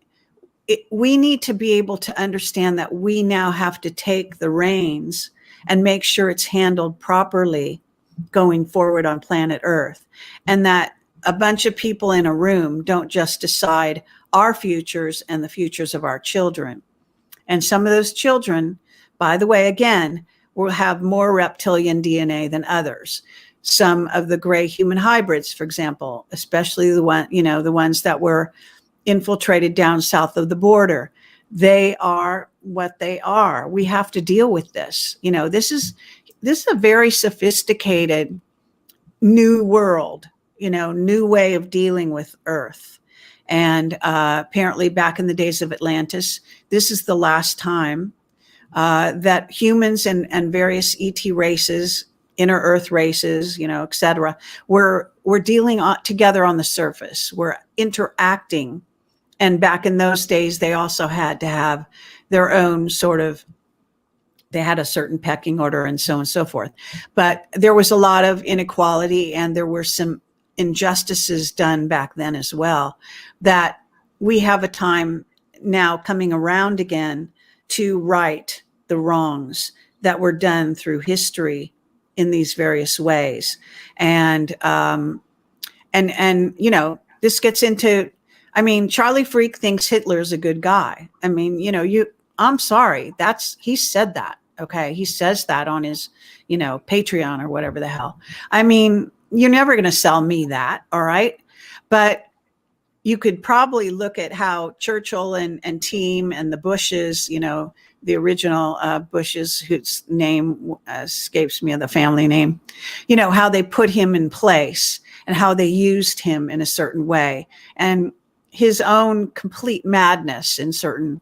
[SPEAKER 2] we need to be able to understand that we now have to take the reins and make sure it's handled properly going forward on planet Earth, and that a bunch of people in a room don't just decide our futures and the futures of our children. And some of those children, by the way, again, will have more reptilian DNA than others. Some of the gray human hybrids, for example, especially the ones that were infiltrated down south of the border, they are what they are. We have to deal with this. This is a very sophisticated new world, new way of dealing with Earth. And apparently back in the days of Atlantis, this is the last time that humans and various ET races, inner Earth races, et cetera, we're dealing together on the surface. We're interacting. And back in those days, they also had to have their own they had a certain pecking order and so on and so forth. But there was a lot of inequality, and there were some injustices done back then as well, that we have a time now coming around again to right the wrongs that were done through history in these various ways. And you know, this gets into, I mean, Charlie Freak thinks Hitler's a good guy. I mean, you know, I'm sorry, he said that. Okay. He says that on his, you know, Patreon or whatever the hell. I mean, you're never going to sell me that. All right. But you could probably look at how Churchill and team and the Bushes, you know, the original Bushes, whose name escapes me, of the family name, you know, how they put him in place and how they used him in a certain way, and his own complete madness in certain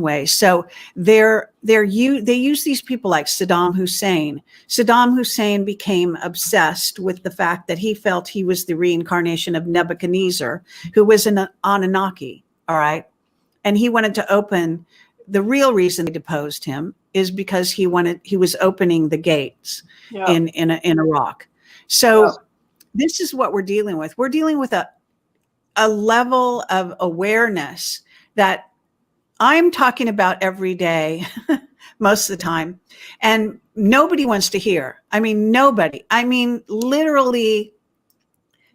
[SPEAKER 2] ways. So they use these people like Saddam Hussein. Saddam Hussein became obsessed with the fact that he felt he was the reincarnation of Nebuchadnezzar, who was an Anunnaki. All right. And he wanted to open, the real reason they deposed him is because he was opening the gates in Iraq. So this is what we're dealing with. We're dealing with a level of awareness that I'm talking about every day, most of the time, and nobody wants to hear. I mean, nobody. I mean, literally,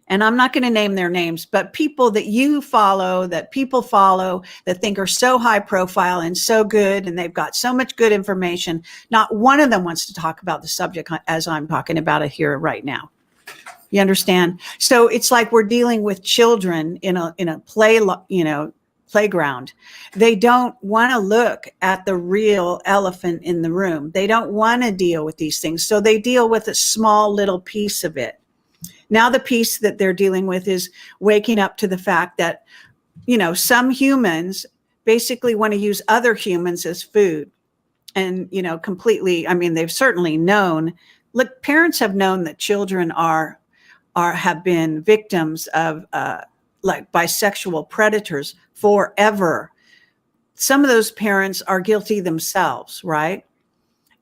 [SPEAKER 2] and I'm not going to name their names, but people that you follow, that people follow, that think are so high profile and so good, and they've got so much good information. Not one of them wants to talk about the subject as I'm talking about it here right now. You understand? So it's like we're dealing with children in a playground. They don't want to look at the real elephant in the room. They don't want to deal with these things. So they deal with a small little piece of it. Now the piece that they're dealing with is waking up to the fact that, you know, some humans basically want to use other humans as food. And, you know, completely, I mean, they've certainly known, look, parents have known that children have been victims of like bisexual predators forever. Some of those parents are guilty themselves, right?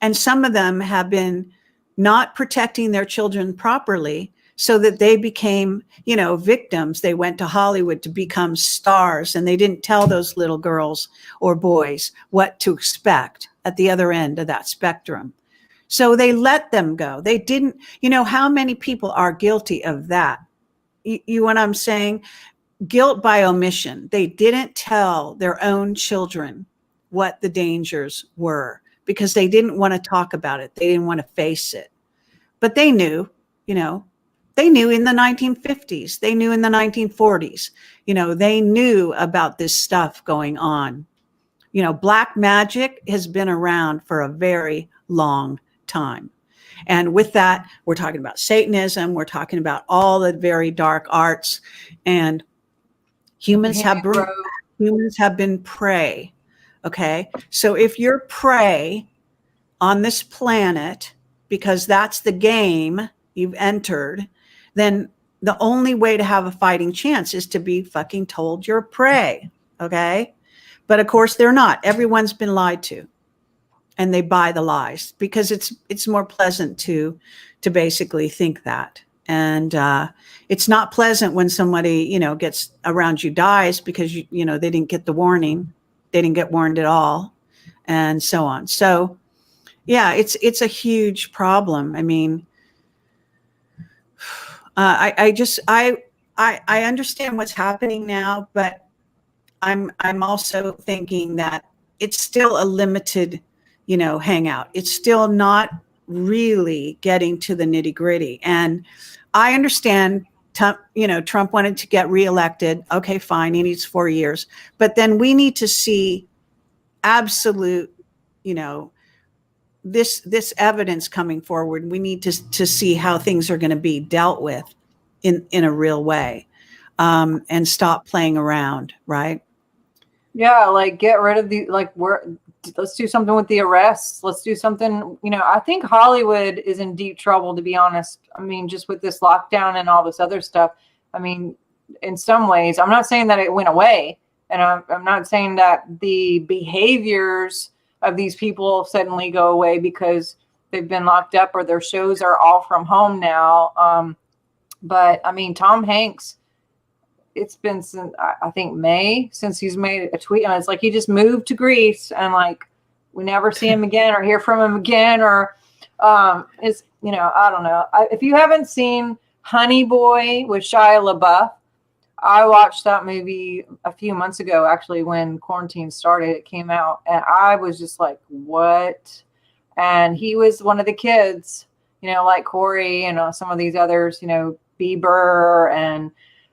[SPEAKER 2] And some of them have been not protecting their children properly, so that they became, you know, victims. They went to Hollywood to become stars, and they didn't tell those little girls or boys what to expect at the other end of that spectrum. So they let them go. They didn't, you know, how many people are guilty of that? You know what I'm saying? Guilt by omission. They didn't tell their own children what the dangers were because they didn't want to talk about it. They didn't want to face it. But they knew, you know, they knew in the 1950s, they knew in the 1940s, you know, they knew about this stuff going on. You know, black magic has been around for a very long time. And with that, we're talking about Satanism. We're talking about all the very dark arts, and humans have been prey. Okay. So if you're prey on this planet, because that's the game you've entered, then the only way to have a fighting chance is to be fucking told you're prey. Okay. But of course they're not. Everyone's been lied to, and they buy the lies because it's more pleasant to basically think that. And it's not pleasant when somebody, you know, gets around you, dies because you know they didn't get the warning, they didn't get warned at all, and so on. So yeah, it's a huge problem. I mean, I understand what's happening now, but I'm also thinking that it's still a limited, you know, hangout. It's still not really getting to the nitty gritty. And I understand, you know, Trump wanted to get reelected. Okay, fine. He needs 4 years, but then we need to see absolute, you know, this evidence coming forward. We need to see how things are going to be dealt with in a real way, and stop playing around. Right.
[SPEAKER 1] Yeah. Like get rid of let's do something with the arrests. Let's do something, you know, I think Hollywood is in deep trouble, to be honest. I mean, just with this lockdown and all this other stuff. I mean, in some ways, I'm not saying that it went away, and I'm not saying that the behaviors of these people suddenly go away because they've been locked up or their shows are all from home now. But I mean, Tom Hanks, it's been since I think May since he's made a tweet, and it's like he just moved to Greece and like we never see him again or hear from him again, or is, you know, I don't know. If you haven't seen Honey Boy with Shia LaBeouf, I watched that movie a few months ago, actually, when quarantine started. It came out, and I was just like, what? And he was one of the kids, you know, like Corey and some of these others, you know, Bieber and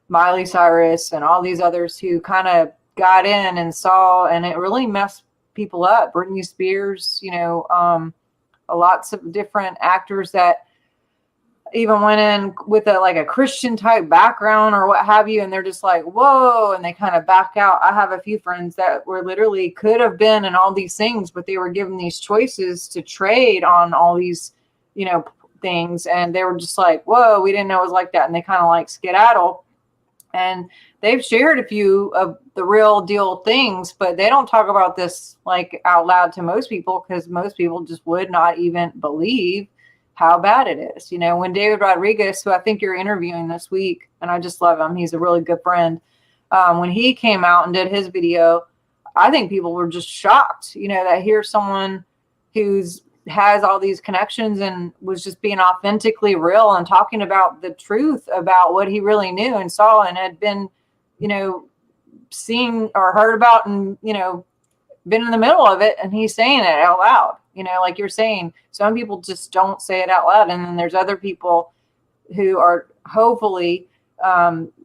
[SPEAKER 1] Miley Cyrus and all these others who kind of got in and saw, and it really messed people up. Britney Spears, you know, lots of different actors that even went in with a Christian type background or what have you, and they're just like, whoa, and they kind of back out. I have a few friends that were literally could have been in all these things, but they were given these choices to trade on all these, you know, things, and they were just like, whoa, we didn't know it was like that, and they kind of like skedaddle. And they've shared a few of the real deal things, but they don't talk about this like out loud to most people, because most people just would not even believe how bad it is. You know, when David Rodriguez, who I think you're interviewing this week, and I just love him, he's a really good friend. When he came out and did his video, I think people were just shocked, you know, that here's someone who's has all these connections and was just being authentically real and talking about the truth about what he really knew and saw and had been, you know, seen or heard about, and, you know, been in the middle of it, and he's saying it out loud. You know, like you're saying, some people just don't say it out loud. And then there's other people who are hopefully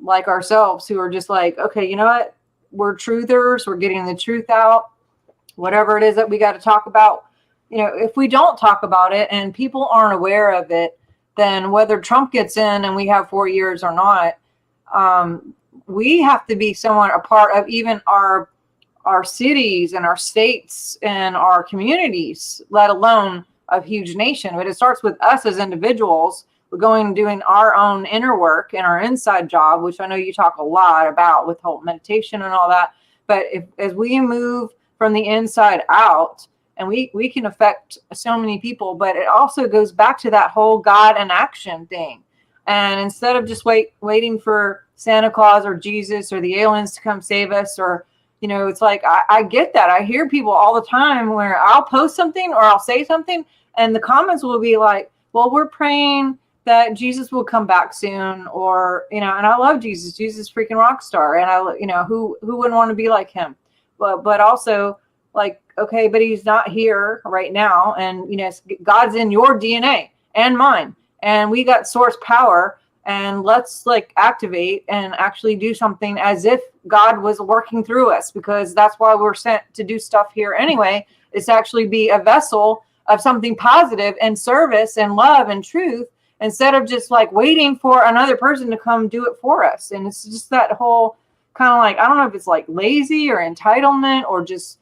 [SPEAKER 1] like ourselves, who are just like, okay, you know what? We're truthers. We're getting the truth out, whatever it is that we got to talk about. You know, if we don't talk about it and people aren't aware of it, then whether Trump gets in and we have 4 years or not, we have to be somewhat a part of even our cities and our states and our communities, let alone a huge nation. But it starts with us as individuals. We're going and doing our own inner work and our inside job, which I know you talk a lot about with whole meditation and all that. But as we move from the inside out, and we can affect so many people, but it also goes back to that whole God in action thing. And instead of just waiting for Santa Claus or Jesus or the aliens to come save us, or, you know, it's like, I get that. I hear people all the time where I'll post something or I'll say something, and the comments will be like, well, we're praying that Jesus will come back soon, or, you know, and I love Jesus. Jesus is freaking rock star. And you know, who wouldn't want to be like him? But also, like, okay, but he's not here right now. And, you know, God's in your DNA and mine, and we got source power, and let's like activate and actually do something as if God was working through us, because that's why we're sent to do stuff here anyway. It's actually be a vessel of something positive and service and love and truth, instead of just like waiting for another person to come do it for us. And it's just that whole kind of like, I don't know if it's like lazy or entitlement or just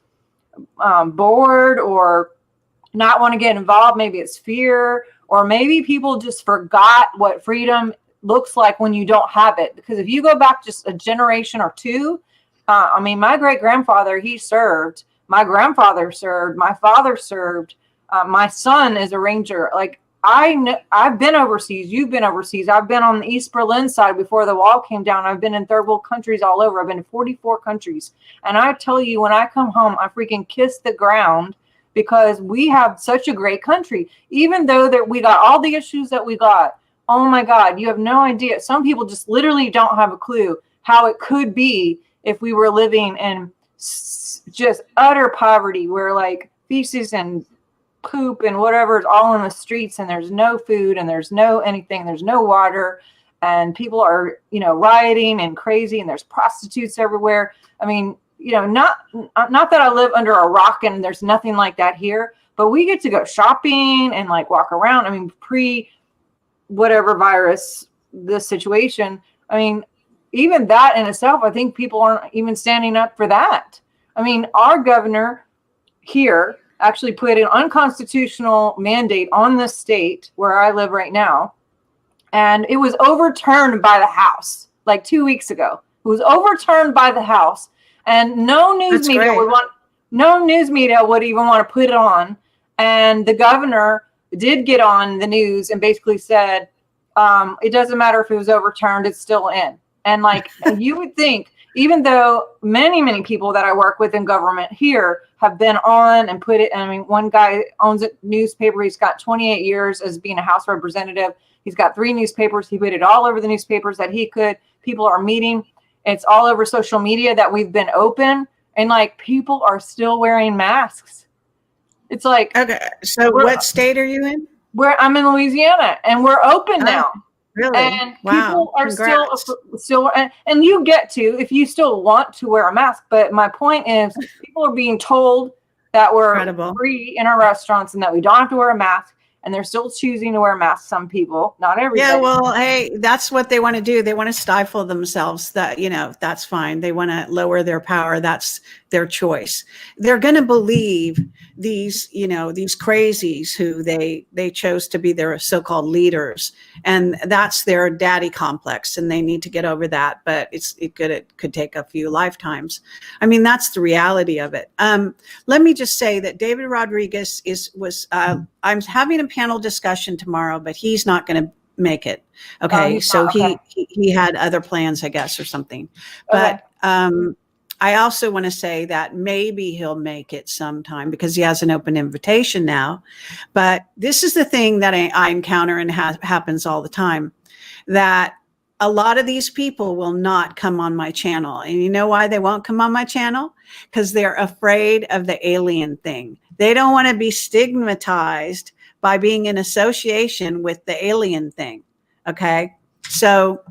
[SPEAKER 1] bored or not want to get involved. Maybe it's fear, or maybe people just forgot what freedom looks like when you don't have it. Because if you go back just a generation or two, I mean, my great grandfather, he served, my grandfather served, my father served, my son is a ranger. Like, I've been overseas. You've been overseas. I've been on the East Berlin side before the wall came down. I've been in third world countries all over. I've been in 44 countries. And I tell you, when I come home, I freaking kiss the ground, because we have such a great country. Even though that we got all the issues that we got, oh my God, you have no idea. Some people just literally don't have a clue how it could be if we were living in just utter poverty, where like feces and poop and whatever is all in the streets, and there's no food and there's no anything, there's no water, and people are, you know, rioting and crazy, and there's prostitutes everywhere. I mean, you know, not that I live under a rock and there's nothing like that here, but we get to go shopping and like walk around. I mean, pre whatever virus, this situation, I mean, even that in itself, I think people aren't even standing up for that. I mean, our governor here actually put an unconstitutional mandate on the state where I live right now, and it was overturned by the House like 2 weeks ago. It was overturned by the House, and no news media would even want to put it on. And the governor did get on the news and basically said, it doesn't matter if it was overturned, it's still in. And like, you would think even though many people that I work with in government here have been on and put it. I mean, one guy owns a newspaper. He's got 28 years as being a House representative. He's got 3 newspapers. He put it all over the newspapers that he could. People are meeting. It's all over social media that we've been open, and like people are still wearing masks. It's like,
[SPEAKER 2] okay. So what state are you in?
[SPEAKER 1] I'm in Louisiana, and we're open now.
[SPEAKER 2] Really?
[SPEAKER 1] And
[SPEAKER 2] wow.
[SPEAKER 1] people are
[SPEAKER 2] Congrats.
[SPEAKER 1] still, and you get to, if you still want to wear a mask. But my point is, people are being told that we're
[SPEAKER 2] Incredible.
[SPEAKER 1] free in our restaurants and that we don't have to wear a mask. And they're still choosing to wear masks. Some people, not everybody.
[SPEAKER 2] Yeah, well, hey, that's what they want to do. They want to stifle themselves. That, that's fine. They want to lower their power. That's their choice. They're going to believe these, these crazies who they chose to be their so-called leaders, and that's their daddy complex, and they need to get over that. But it could take a few lifetimes. I mean, that's the reality of it. Let me just say that David Rodriguez I'm having a panel discussion tomorrow, but he's not going to make it. Okay. So he had other plans, I guess, or something. But I also want to say that maybe he'll make it sometime because he has an open invitation now. But this is the thing that I encounter and happens all the time, that a lot of these people will not come on my channel. And you know why they won't come on my channel? Because they're afraid of the alien thing. They don't want to be stigmatized by being in association with the alien thing. Okay. So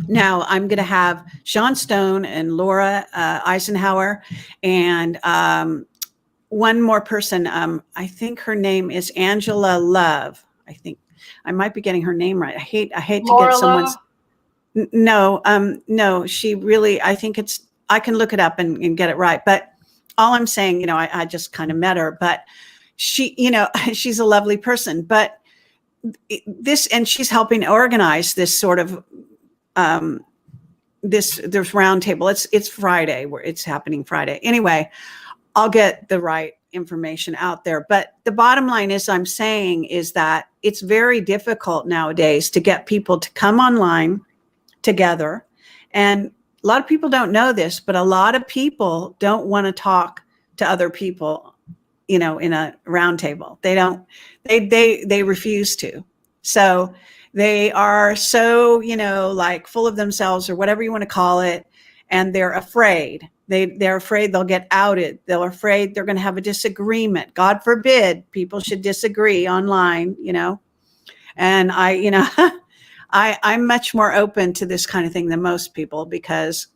[SPEAKER 2] now I'm going to have Sean Stone and Laura Eisenhower and one more person. I think her name is Angela Love. I think I might be getting her name right. I hate
[SPEAKER 1] Laura
[SPEAKER 2] to get someone's.
[SPEAKER 1] Love?
[SPEAKER 2] No, she really, I think I can look it up and get it right. But all I'm saying, I just kind of met her, but she, she's a lovely person, but and she's helping organize this sort of, this roundtable. It's Friday, where it's happening Friday. Anyway, I'll get the right information out there. But the bottom line I'm saying is that it's very difficult nowadays to get people to come online together. And a lot of people don't know this, but a lot of people don't want to talk to other people, in a round table. They don't, they refuse to. So they are so, like full of themselves or whatever you want to call it. And they're afraid. They're afraid they'll get outed. They're afraid they're going to have a disagreement. God forbid people should disagree online, And I'm much more open to this kind of thing than most people because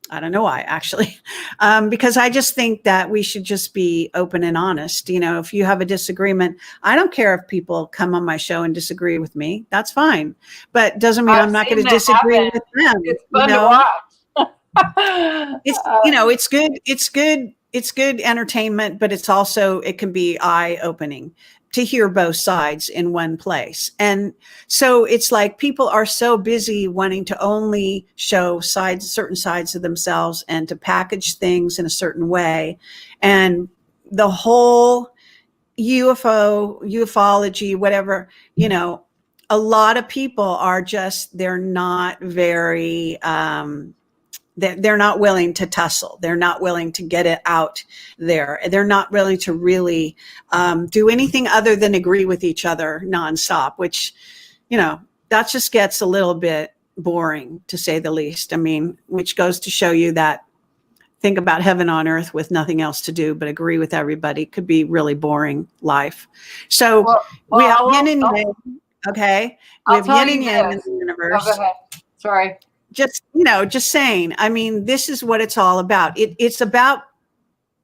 [SPEAKER 2] I don't know why, actually, because I just think that we should just be open and honest. If you have a disagreement, I don't care if people come on my show and disagree with me. That's fine. But doesn't mean I'm not going to disagree with them.
[SPEAKER 1] It's fun to watch.
[SPEAKER 2] It's good. It's good entertainment, but it can be eye-opening to hear both sides in one place. And so it's like people are so busy wanting to only show certain sides of themselves and to package things in a certain way. And the whole ufology, whatever, a lot of people are they're not very, they're not willing to tussle. They're not willing to get it out there. They're not willing to really do anything other than agree with each other nonstop, which, that just gets a little bit boring, to say the least. I mean, which goes to show you that think about heaven on earth with nothing else to do but agree with everybody could be really boring life. So we have yin and yang, okay? We have yin and yang in the universe.
[SPEAKER 1] Oh, go ahead. Sorry.
[SPEAKER 2] Just saying, I mean, this is what it's all about. It's about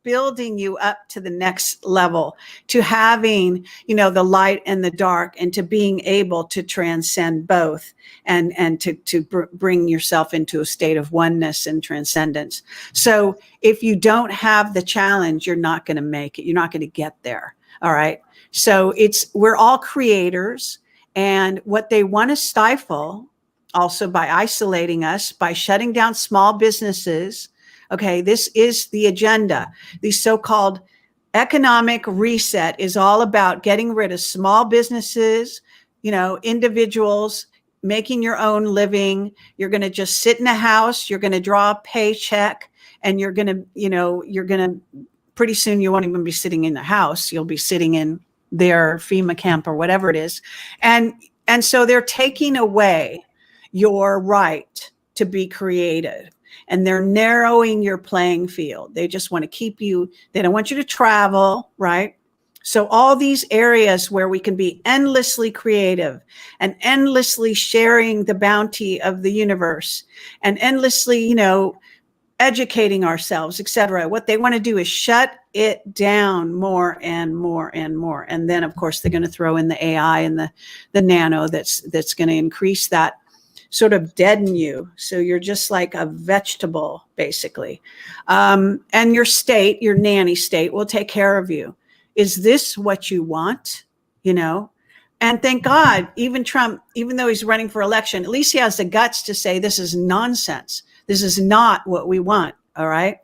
[SPEAKER 2] building you up to the next level, to having, the light and the dark, and to being able to transcend both and to bring yourself into a state of oneness and transcendence. So if you don't have the challenge, you're not going to make it. You're not going to get there. All right. So we're all creators, and what they want to stifle also by isolating us, by shutting down small businesses. Okay, this is the agenda. The so-called economic reset is all about getting rid of small businesses, individuals, making your own living. You're going to just sit in a house. You're going to draw a paycheck, and you're going to, pretty soon you won't even be sitting in the house. You'll be sitting in their FEMA camp or whatever it is. And so they're taking away your right to be creative, and they're narrowing your playing field. They just want to keep you, they don't want you to travel, right? So all these areas where we can be endlessly creative and endlessly sharing the bounty of the universe and endlessly, educating ourselves, etc. What they want to do is shut it down more and more and more. And then, of course, they're going to throw in the AI and the nano that's going to increase that, sort of deaden you. So you're just like a vegetable, basically. And your state, your nanny state, will take care of you. Is this what you want? And thank God, even Trump, even though he's running for election, at least he has the guts to say this is nonsense. This is not what we want. All right.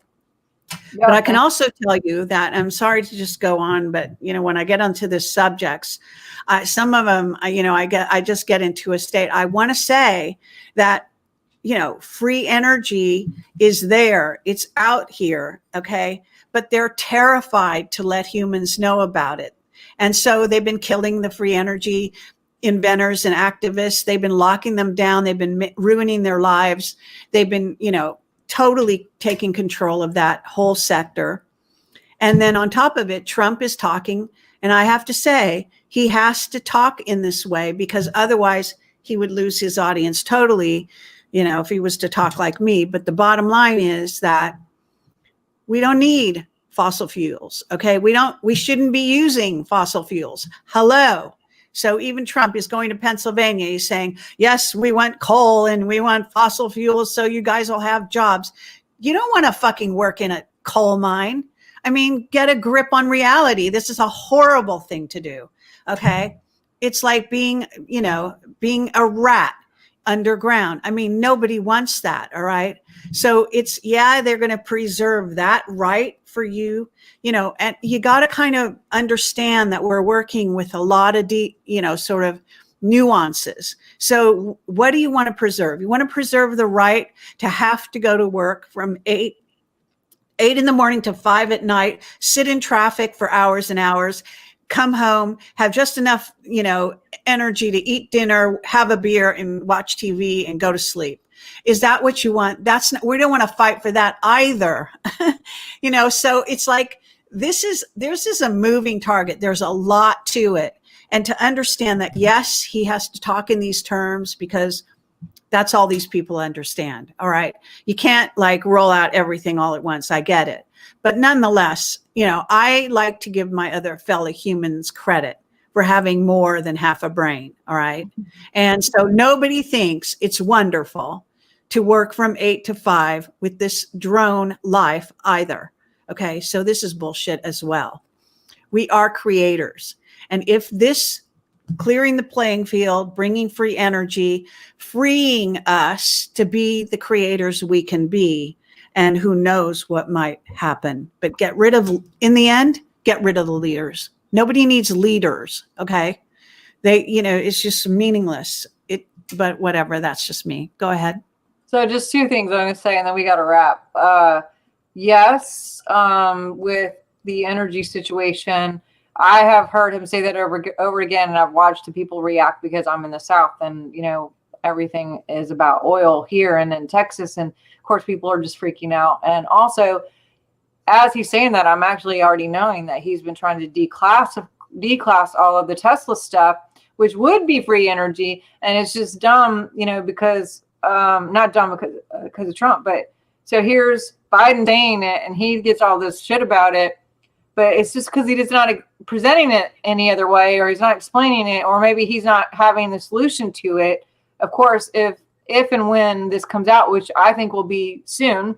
[SPEAKER 2] Yeah. But I can also tell you that, I'm sorry to just go on, but when I get onto the subjects, some of them, I just get into a state. I want to say that, free energy is there. It's out here. Okay. But they're terrified to let humans know about it. And so they've been killing the free energy inventors and activists. They've been locking them down. They've been ruining their lives. They've been, totally taking control of that whole sector. And then on top of it, Trump is talking. And I have to say, he has to talk in this way because otherwise he would lose his audience totally, if he was to talk like me. But the bottom line is that we don't need fossil fuels. Okay. We shouldn't be using fossil fuels. Hello. So even Trump is going to Pennsylvania. He's saying, yes, we want coal and we want fossil fuels. So you guys will have jobs. You don't want to fucking work in a coal mine. I mean, get a grip on reality. This is a horrible thing to do. Okay. It's like being a rat underground. I mean, nobody wants that. All right. So they're going to preserve that right for you, and you got to kind of understand that we're working with a lot of sort of nuances. So what do you want to preserve? You want to preserve the right to have to go to work from 8 in the morning to 5 at night, sit in traffic for hours and hours, come home, have just enough, energy to eat dinner, have a beer and watch TV and go to sleep. Is that what you want? We don't want to fight for that either. So it's like, this is a moving target. There's a lot to it. And to understand that, yes, he has to talk in these terms because that's all these people understand. All right. You can't roll out everything all at once. I get it. But nonetheless, I like to give my other fellow humans credit for having more than half a brain. All right. And so nobody thinks it's wonderful to work from 8 to 5 with this drone life either. Okay. So this is bullshit as well. We are creators. And if this clearing the playing field, bringing free energy, freeing us to be the creators we can be, and who knows what might happen, but in the end, get rid of the leaders. Nobody needs leaders. Okay. It's just meaningless. But whatever, that's just me. Go ahead.
[SPEAKER 1] So just two things I'm going to say, and then we got to wrap. Yes. With the energy situation, I have heard him say that over again, and I've watched the people react because I'm in the South, and everything is about oil here and in Texas, and of course people are just freaking out. And also, as he's saying that, I'm actually already knowing that he's been trying to declass all of the Tesla stuff, which would be free energy, and it's just dumb, because not dumb because of Trump, but so here's Biden saying it, and he gets all this shit about it. But it's just because he is not presenting it any other way, or he's not explaining it, or maybe he's not having the solution to it. Of course, if and when this comes out, which I think will be soon,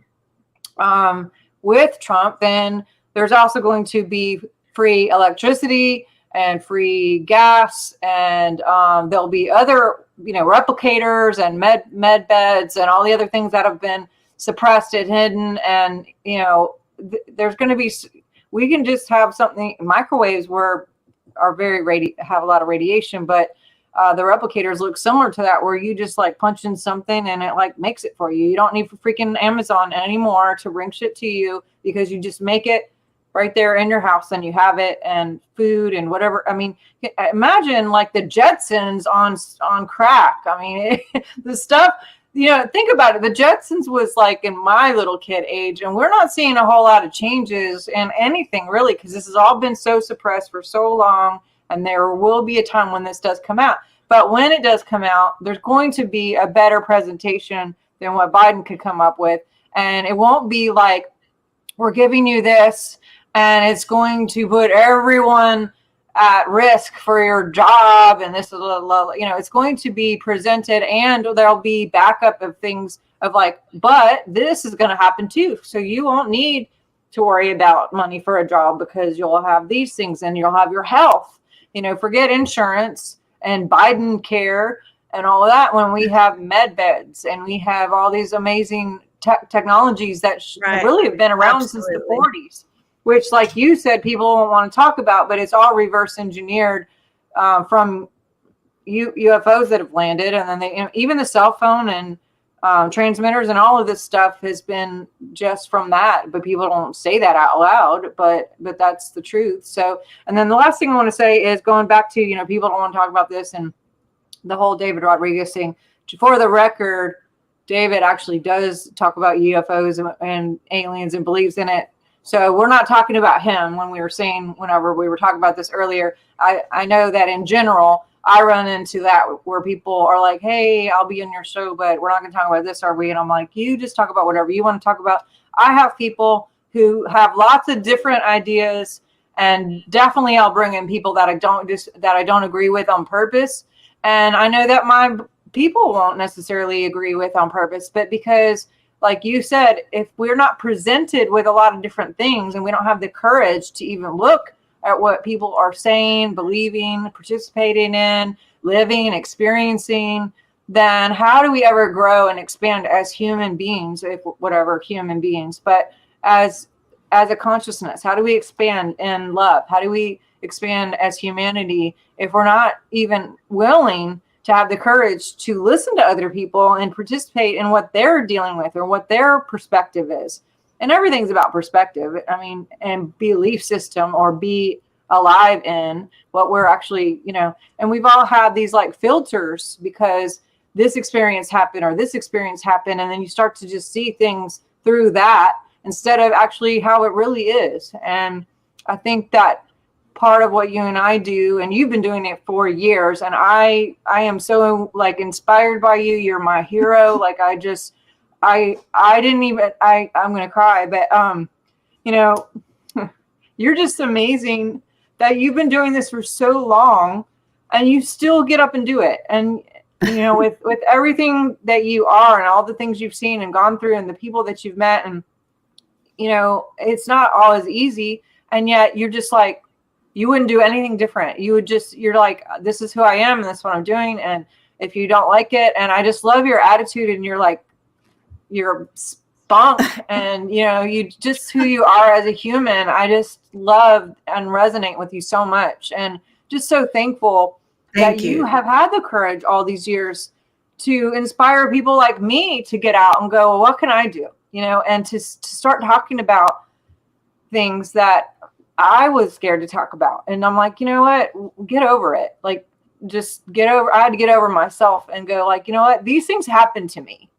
[SPEAKER 1] with Trump, then there's also going to be free electricity and free gas, and there'll be other, replicators and med beds and all the other things that have been suppressed and hidden. And there's going to be. We can just have something. Microwaves have a lot of radiation, but the replicators look similar to that, where you just like punch in something and it like makes it for you. You don't need freaking Amazon anymore to bring shit to you, because you just make it right there in your house and you have it, and food and whatever. I mean, imagine like the Jetsons on crack. I mean, the stuff, think about it. The Jetsons was like in my little kid age, and we're not seeing a whole lot of changes in anything really, because this has all been so suppressed for so long. And there will be a time when this does come out. But when it does come out, there's going to be a better presentation than what Biden could come up with. And it won't be like, we're giving you this and it's going to put everyone at risk for your job. And this is, it's going to be presented, and there'll be backup of things of like, but this is going to happen too. So you won't need to worry about money for a job, because you'll have these things and you'll have your health. Forget insurance and Biden care and all of that, when we have med beds and we have all these amazing technologies that really have been around since the 40s, which, like you said, people don't want to talk about, but it's all reverse engineered from UFOs that have landed. And then even the cell phone and transmitters and all of this stuff has been just from that, but people don't say that out loud, but that's the truth. So, and then the last thing I want to say is, going back to, people don't want to talk about this and the whole David Rodriguez thing. For the record, David actually does talk about UFOs and aliens and believes in it. So we're not talking about him when we were saying, whenever we were talking about this earlier. I know that in general, I run into that where people are like, hey, I'll be in your show, but we're not going to talk about this, are we? And I'm like, you just talk about whatever you want to talk about. I have people who have lots of different ideas, and definitely I'll bring in people that I don't agree with on purpose. And I know that my people won't necessarily agree with on purpose, but because, like you said, if we're not presented with a lot of different things and we don't have the courage to even look at what people are saying, believing, participating in, living, experiencing, then how do we ever grow and expand as human beings, human beings, but as a consciousness? How do we expand in love? How do we expand as humanity if we're not even willing to have the courage to listen to other people and participate in what they're dealing with or what their perspective is? And everything's about perspective. I mean, and belief system, or be alive in what we're actually, and we've all had these like filters, because this experience happened or this experience happened. And then you start to just see things through that instead of actually how it really is. And I think that part of what you and I do, and you've been doing it for years, and I am so like inspired by you. You're my hero. Like I'm gonna cry, but you're just amazing that you've been doing this for so long and you still get up and do it. And with everything that you are and all the things you've seen and gone through and the people that you've met, and it's not always easy, and yet you're just like, you wouldn't do anything different. You're like, this is who I am and this is what I'm doing. And if you don't like it, and I just love your attitude, and you're spunk and you just who you are as a human. I just love and resonate with you so much, and just so thankful that you have had the courage all these years to inspire people like me to get out and go, well, what can I do? And to start talking about things that I was scared to talk about. And I'm like, you know what? Get over it. Like, just I had to get over myself and go like, you know what? These things happened to me.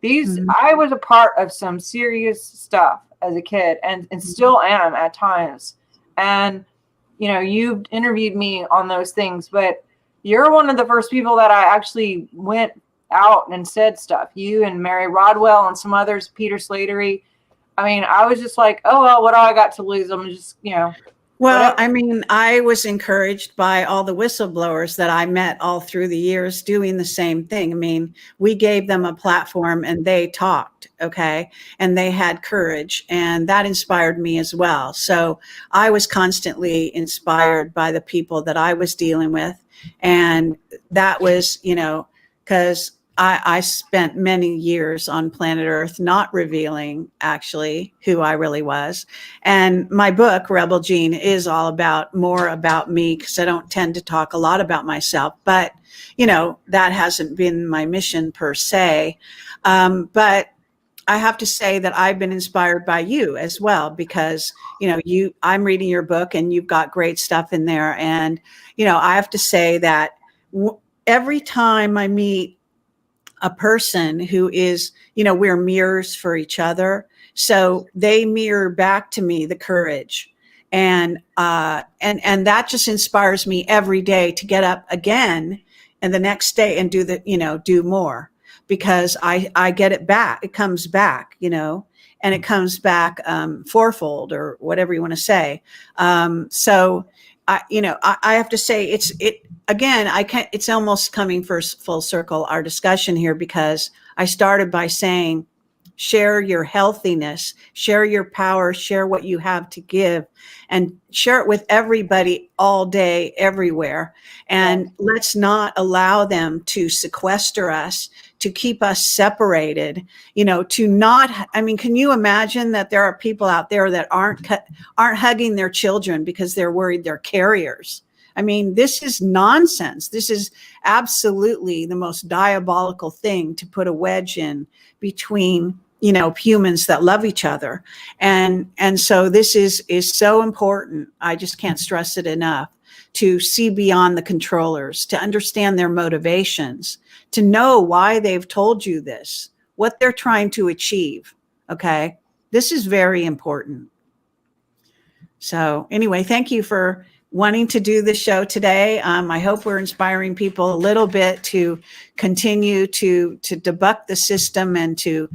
[SPEAKER 1] I was a part of some serious stuff as a kid, and still am at times. And, you've interviewed me on those things, but you're one of the first people that I actually went out and said stuff. You and Mary Rodwell and some others, Peter Slattery. I mean, I was just like, oh, well, what do I got to lose? I'm just, Well,
[SPEAKER 2] whatever. I mean, I was encouraged by all the whistleblowers that I met all through the years doing the same thing. I mean, we gave them a platform and they talked, okay? And they had courage, and that inspired me as well. So I was constantly inspired by the people that I was dealing with. And that was, because I spent many years on planet Earth not revealing actually who I really was. And my book, Rebel Gene, is all about more about me, because I don't tend to talk a lot about myself. But, that hasn't been my mission per se. But I have to say that I've been inspired by you as well, because, I'm reading your book and you've got great stuff in there. And, I have to say that every time I meet a person who is, we're mirrors for each other. So they mirror back to me the courage. And that just inspires me every day to get up again and the next day and do more, because I get it back. It comes back, and it comes back fourfold, or whatever you want to say. So I have to say again, it's almost coming full circle, our discussion here, because I started by saying, share your healthiness, share your power, share what you have to give, and share it with everybody all day, everywhere. And let's not allow them to sequester us, to keep us separated, can you imagine that there are people out there that aren't hugging their children because they're worried they're carriers? This is nonsense. This is absolutely the most diabolical thing to put a wedge in between, humans that love each other. And so this is so important. I just can't stress it enough, to see beyond the controllers, to understand their motivations, to know why they've told you this, what they're trying to achieve. Okay. This is very important. So anyway, thank you for wanting to do the show today. I hope we're inspiring people a little bit to continue to debunk the system, and to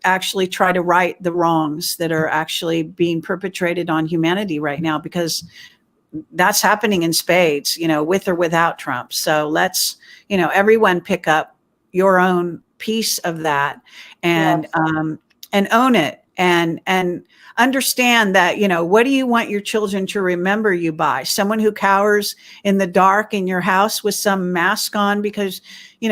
[SPEAKER 2] actually try to right the wrongs that are actually being perpetrated on humanity right now, because that's happening in spades, with or without Trump. So let's, everyone pick up your own piece of that, and own it, and understand that, what do you want your children to remember you by? Someone who cowers in the dark in your house with some mask on because, you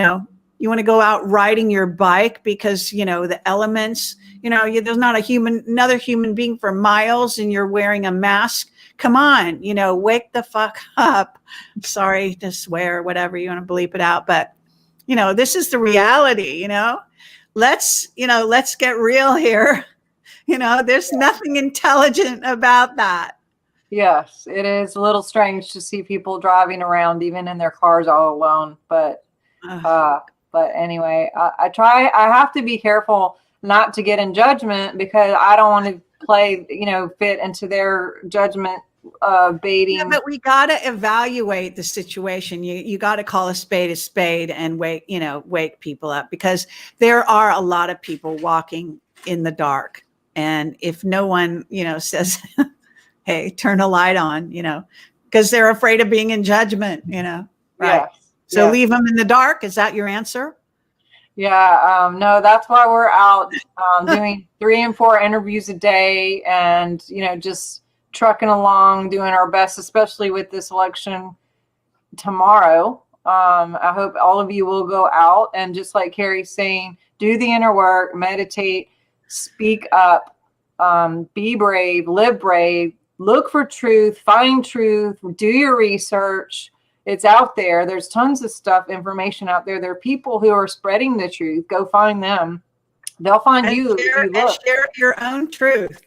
[SPEAKER 2] want to go out riding your bike because, the elements, there's not another human being for miles, and you're wearing a mask. Come on, wake the fuck up. Sorry to swear, whatever, you want to bleep it out. But, this is the reality, let's get real here. There's nothing intelligent about that.
[SPEAKER 1] Yes, it is a little strange to see people driving around even in their cars all alone. But anyway, I have to be careful not to get in judgment, because I don't want to play, fit into their judgment baiting.
[SPEAKER 2] Yeah, but we got to evaluate the situation. You got to call a spade and wake people up, because there are a lot of people walking in the dark. And if no one, says, hey, turn a light on, because they're afraid of being in judgment, right? Yes. So leave them in the dark. Is that your answer?
[SPEAKER 1] Yeah. No, that's why we're out doing 3 and 4 interviews a day, and, just trucking along, doing our best, especially with this election tomorrow. I hope all of you will go out and, just like Kerry's saying, do the inner work, meditate, speak up, be brave, live brave, look for truth, find truth, do your research. It's out there. There's tons of information out there. There are people who are spreading the truth. Go find them. They'll find you.
[SPEAKER 2] And share your own truth.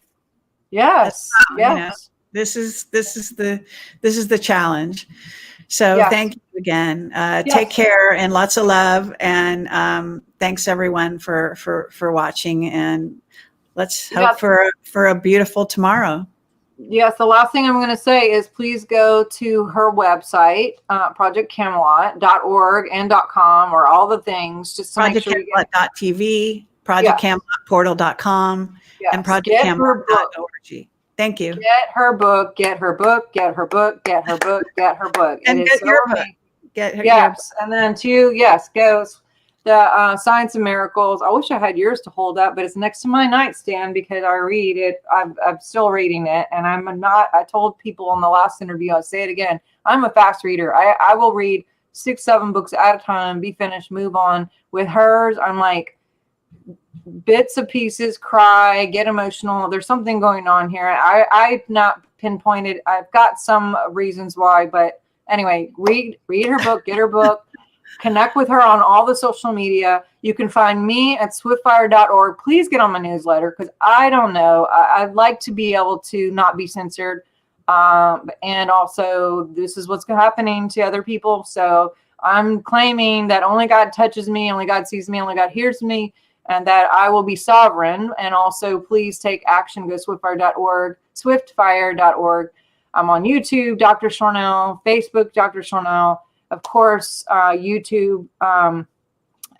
[SPEAKER 1] Yes. Yes.
[SPEAKER 2] This is the challenge. So thank you again. Take care, and lots of love. And thanks everyone for watching. And let's hope for a beautiful tomorrow.
[SPEAKER 1] Yes. The last thing I'm going to say is, please go to her website, projectcamelot.org and .com, or all the things, just to make sure you get
[SPEAKER 2] projectcamelot.tv, projectcamelotportal.com, and projectcamelot.org. Thank you.
[SPEAKER 1] Get her book, get her book, get her book, get her book, get her book.
[SPEAKER 2] And get your book.
[SPEAKER 1] Get her, yes. And then goes the Science of Miracles. I wish I had yours to hold up, but it's next to my nightstand because I read it. I'm still reading it, and I told people in the last interview, I'll say it again, I'm a fast reader. I will read 6, 7 books at a time, be finished, move on. With hers, I'm like bits of pieces, cry, get emotional. There's something going on here. I've not pinpointed. I've got some reasons why, but anyway, read her book, get her book. Connect with her on all the social media. You can find me at swiftfire.org. Please get on my newsletter because I don't know. I'd like to be able to not be censored. And also, this is what's happening to other people. So I'm claiming that only God touches me, only God sees me, only God hears me, and that I will be sovereign. And also, please take action. Go swiftfire.org, swiftfire.org. I'm on YouTube, Dr. Sharnael, Facebook, Dr. Sharnael. Of course, YouTube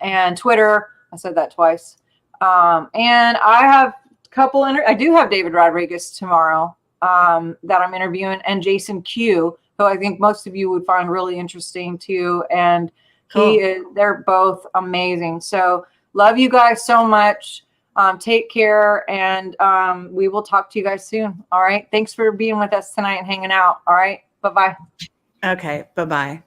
[SPEAKER 1] and Twitter. I said that twice. And I have a couple. I do have David Rodriguez tomorrow that I'm interviewing, and Jason Q, who I think most of you would find really interesting too. And they're both amazing. So love you guys so much. Take care, and we will talk to you guys soon. All right. Thanks for being with us tonight and hanging out. All right. Bye-bye.
[SPEAKER 2] Okay. Bye-bye.